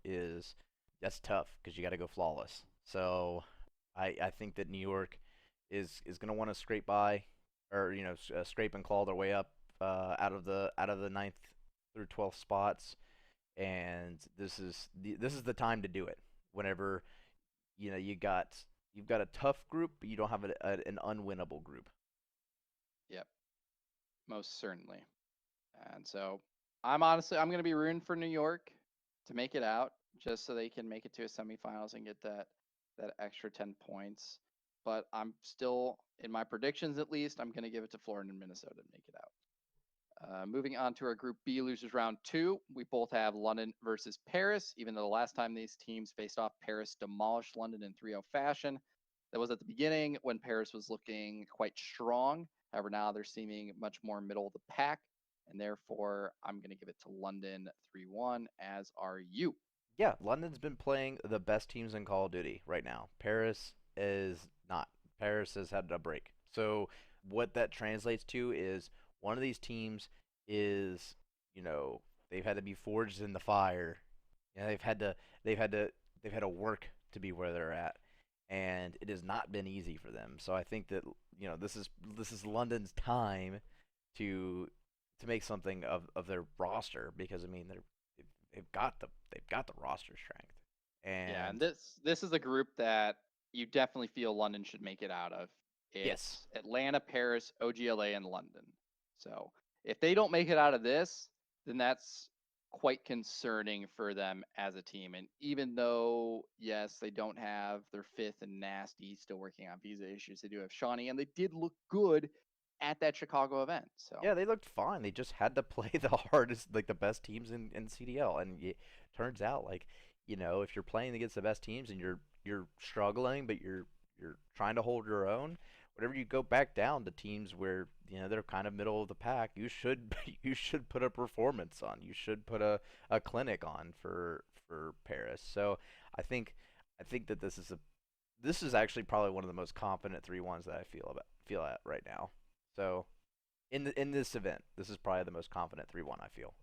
that's tough because you got to go flawless. So I think that New York is going to want to scrape by, or scrape and claw their way up out of the 9th through 12th spots, and this is the time to do it. Whenever you've got a tough group, but you don't have an unwinnable group. yep, most certainly. And so I'm going to be rooting for New York to make it out just so they can make it to a semifinals and get that extra 10 points. But I'm still in my predictions, at least I'm going to give it to Florida and Minnesota to make it out. Moving on to our Group B losers round 2, we both have London versus Paris. Even though the last time these teams faced off, Paris demolished London in 3-0 fashion. That was at the beginning when Paris was looking quite strong. However, now they're seeming much more middle of the pack, and therefore I'm going to give it to London 3-1, as are you. Yeah, London's been playing the best teams in Call of Duty right now. Paris is not. Paris has had a break. So what that translates to is one of these teams is, they've had to be forged in the fire. They've had to work to be where they're at. And it has not been easy for them. So I think that, this is London's time to make something of their roster because I mean they've got the roster strength. Yeah, and And this is a group that you definitely feel London should make it out of. yes, It's Atlanta, Paris, OGLA, and London. So if they don't make it out of this, then that's quite concerning for them as a team. And even though, yes, they don't have their fifth and Nasty still working on visa issues, they do have Shawnee, and they did look good at that Chicago event. So yeah, they looked fine. They just had to play the hardest, like the best teams in CDL. And it turns out, like, if you're playing against the best teams and you're struggling, but you're trying to hold your own, whenever you go back down to teams where they're kind of middle of the pack, you should you should put a performance on. You should put a clinic on for Paris. So I think that this is actually probably one of the most confident 3-1s that I feel at right now. So in this event, this is probably the most confident 3-1 I feel.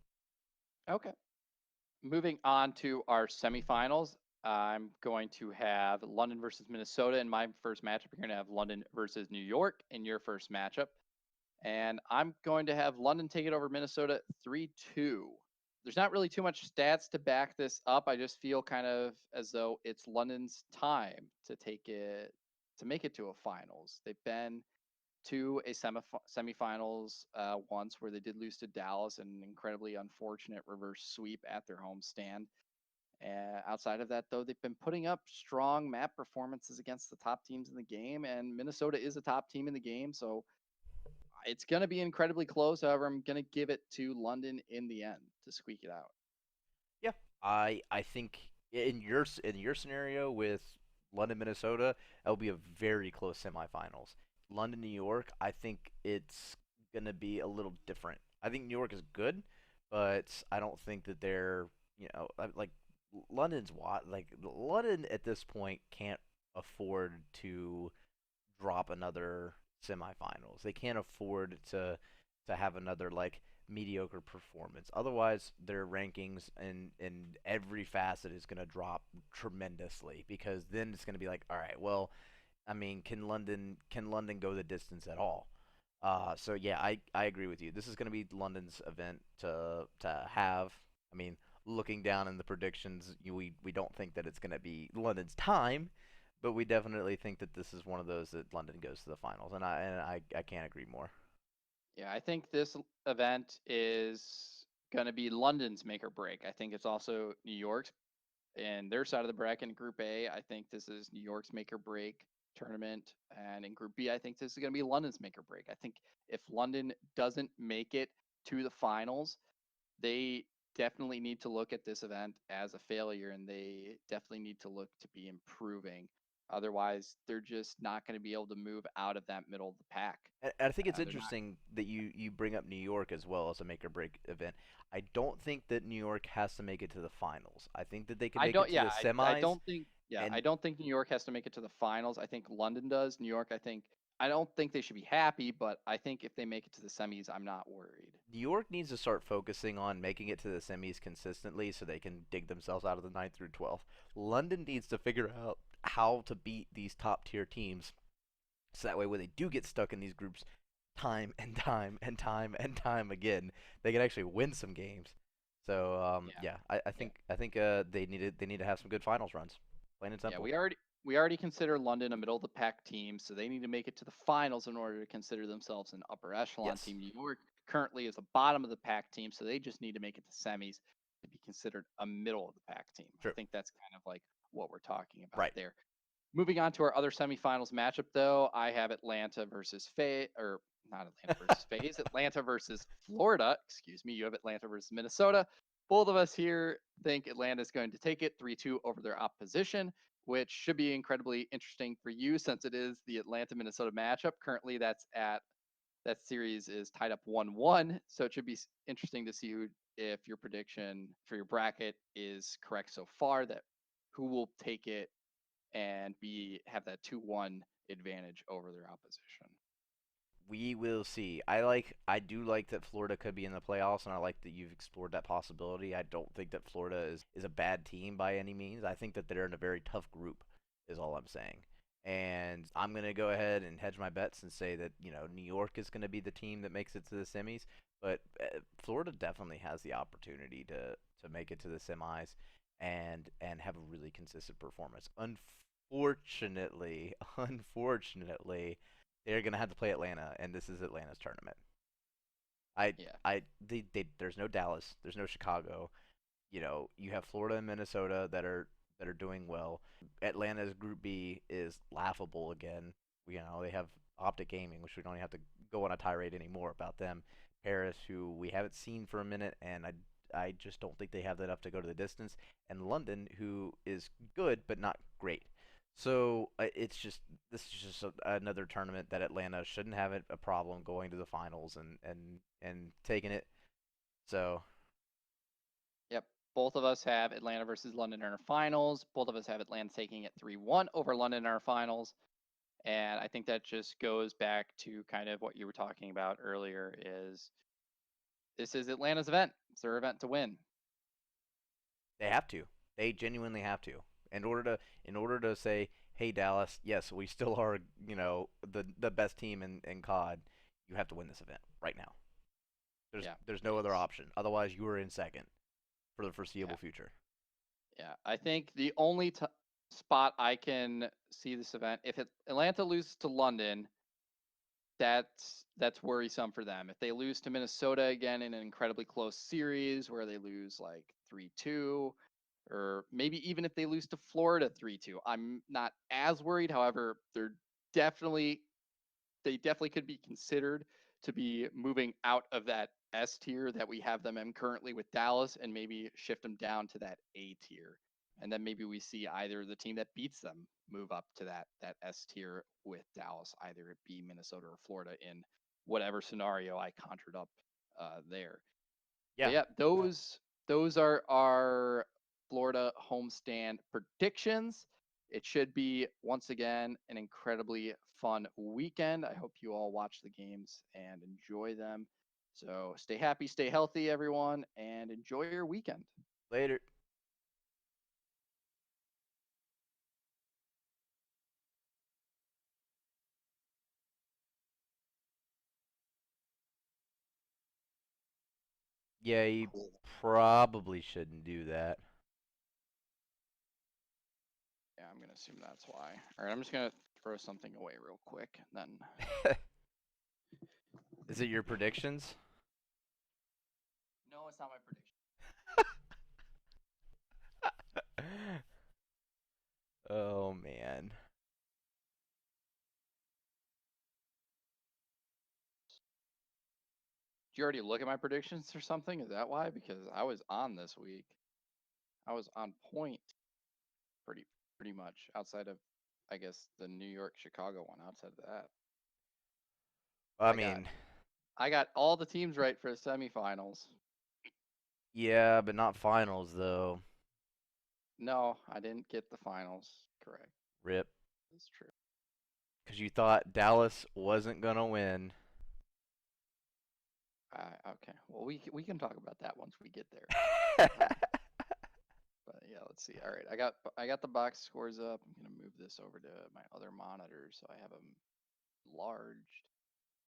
okay. Moving on to our semifinals, I'm going to have London versus Minnesota in my first matchup. You're going to have London versus New York in your first matchup. And I'm going to have London take it over Minnesota 3-2. There's not really too much stats to back this up. I just feel kind of as though it's London's time to make it to a finals. They've been to a semifinals once where they did lose to Dallas, an incredibly unfortunate reverse sweep at their home stand. Outside of that, though, they've been putting up strong map performances against the top teams in the game, and Minnesota is a top team in the game, so it's going to be incredibly close. However, I'm going to give it to London in the end to squeak it out. Yeah, I think In your scenario with London, Minnesota, that will be a very close semifinals. London, New York, I think it's gonna be a little different. I think New York is good, but I don't think that they're like London at this point can't afford to drop another semifinals. They can't afford to have another like mediocre performance. Otherwise, their rankings in every facet is going to drop tremendously because then it's going to be like, all right, well, I mean, can London go the distance at all? So yeah, I agree with you. This is going to be London's event to have. I mean, looking down in the predictions, we don't think that it's going to be London's time, but we definitely think that this is one of those that London goes to the finals, and I can't agree more. Yeah, I think this event is going to be London's make or break. I think it's also New York's and their side of the bracket in Group A. I think this is New York's make or break tournament. And in Group B, I think this is going to be London's make or break. I think if London doesn't make it to the finals, they definitely need to look at this event as a failure and they definitely need to look to be improving. Otherwise, they're just not going to be able to move out of that middle of the pack. And I think it's They're not. interesting that you bring up New York as well as a make or break event. I don't think that New York has to make it to the finals. I think that they can I make it don't. to Yeah, the I semis, don't think. Yeah, I and don't think New York has to make it to the finals. I think London does. New York, I think. I don't think they should be happy, but I think if they make it to the semis, I'm not worried. New York needs to start focusing on making it to the semis consistently so they can dig themselves out of the ninth through 12th. London needs to figure out how to beat these top tier teams so that way when they do get stuck in these groups time and time and time and time again, they can actually win some games. So Yeah, yeah, I yeah, think they need to have some good finals runs. Plain and yeah. simple. We already consider London a middle of the pack team, so they need to make it to the finals in order to consider themselves an upper echelon Yes. team. New York currently is a bottom of the pack team, so they just need to make it to semis to be considered a middle of the pack team. I True. think that's kind of like what we're talking about Right. there. Moving on to our other semifinals matchup, though, I have Atlanta versus or not Atlanta versus FaZe, Atlanta versus Florida. Excuse me. You have Atlanta versus Minnesota. Both of us here think Atlanta is going to take it 3-2 over their opposition, which should be incredibly interesting for you since it is the Atlanta Minnesota matchup. Currently, that series is tied up 1-1, so it should be interesting to see if your prediction for your bracket is correct so far. That who will take it and be have that 2-1 advantage over their opposition. We will see. I do like that Florida could be in the playoffs, and I like that you've explored that possibility. I don't think that Florida is a bad team by any means. I think that they're in a very tough group, is all I'm saying. And I'm gonna go ahead and hedge my bets and say that New York is gonna be the team that makes it to the semis, but Florida definitely has the opportunity to make it to the semis and have a really consistent performance. Unfortunately, unfortunately they're gonna have to play Atlanta, and this is Atlanta's tournament. I, Yeah. there's no Dallas, there's no Chicago. You have Florida and Minnesota that are doing well. Atlanta's Group B is laughable again. They have Optic Gaming, which we don't even have to go on a tirade anymore about them. Paris, who we haven't seen for a minute, and I just don't think they have enough to go to the distance. And London, who is good but not great. So this is just another tournament that Atlanta shouldn't have a problem going to the finals and taking it. So Yep. Both of us have Atlanta versus London in our finals. Both of us have Atlanta taking it 3-1 over London in our finals. And I think that just goes back to kind of what you were talking about earlier is this is Atlanta's event. It's their event to win. they have to. They genuinely have to. In order to say, hey Dallas, yes, we still are, the best team in COD. You have to win this event right now. There's Yeah. there's no other It's option. Otherwise, you are in second for the yeah. foreseeable future. Yeah. I think the only spot I can see this event, if Atlanta loses to London, that's worrisome for them. If they lose to Minnesota again in an incredibly close series where they lose like 3-2 or maybe even if they lose to Florida 3-2, I'm not as worried. However, definitely they definitely could be considered to be moving out of that S tier that we have them in currently with Dallas and maybe shift them down to that A tier. and then maybe we see either the team that beats them move up to that S tier with Dallas, either it be Minnesota or Florida in whatever scenario I conjured up there. But Yeah. yeah, those are our Florida homestand predictions. It should be once again an incredibly fun weekend. I hope you all watch the games and enjoy them. So stay happy, stay healthy, everyone, and enjoy your weekend. Later. Yeah, you Cool. probably shouldn't do that. Yeah, I'm gonna assume that's why. All right, I'm just gonna throw something away real quick, and then Is it your predictions? no, it's not my prediction. Oh man. Did you already look at my predictions or something? Is that why? Because I was on this week. I was on point pretty pretty much outside of I guess the New York Chicago one. Outside of that, I I got mean, I got all the teams right for the semifinals. yeah, but not finals though. No, I didn't get the finals correct. Rip. That's true. Because you thought Dallas wasn't gonna win. Okay. Well, we can talk about that once we get there. Um, but yeah, let's see. All right, I got the box scores up. I'm gonna move this over to my other monitor so I have them enlarged.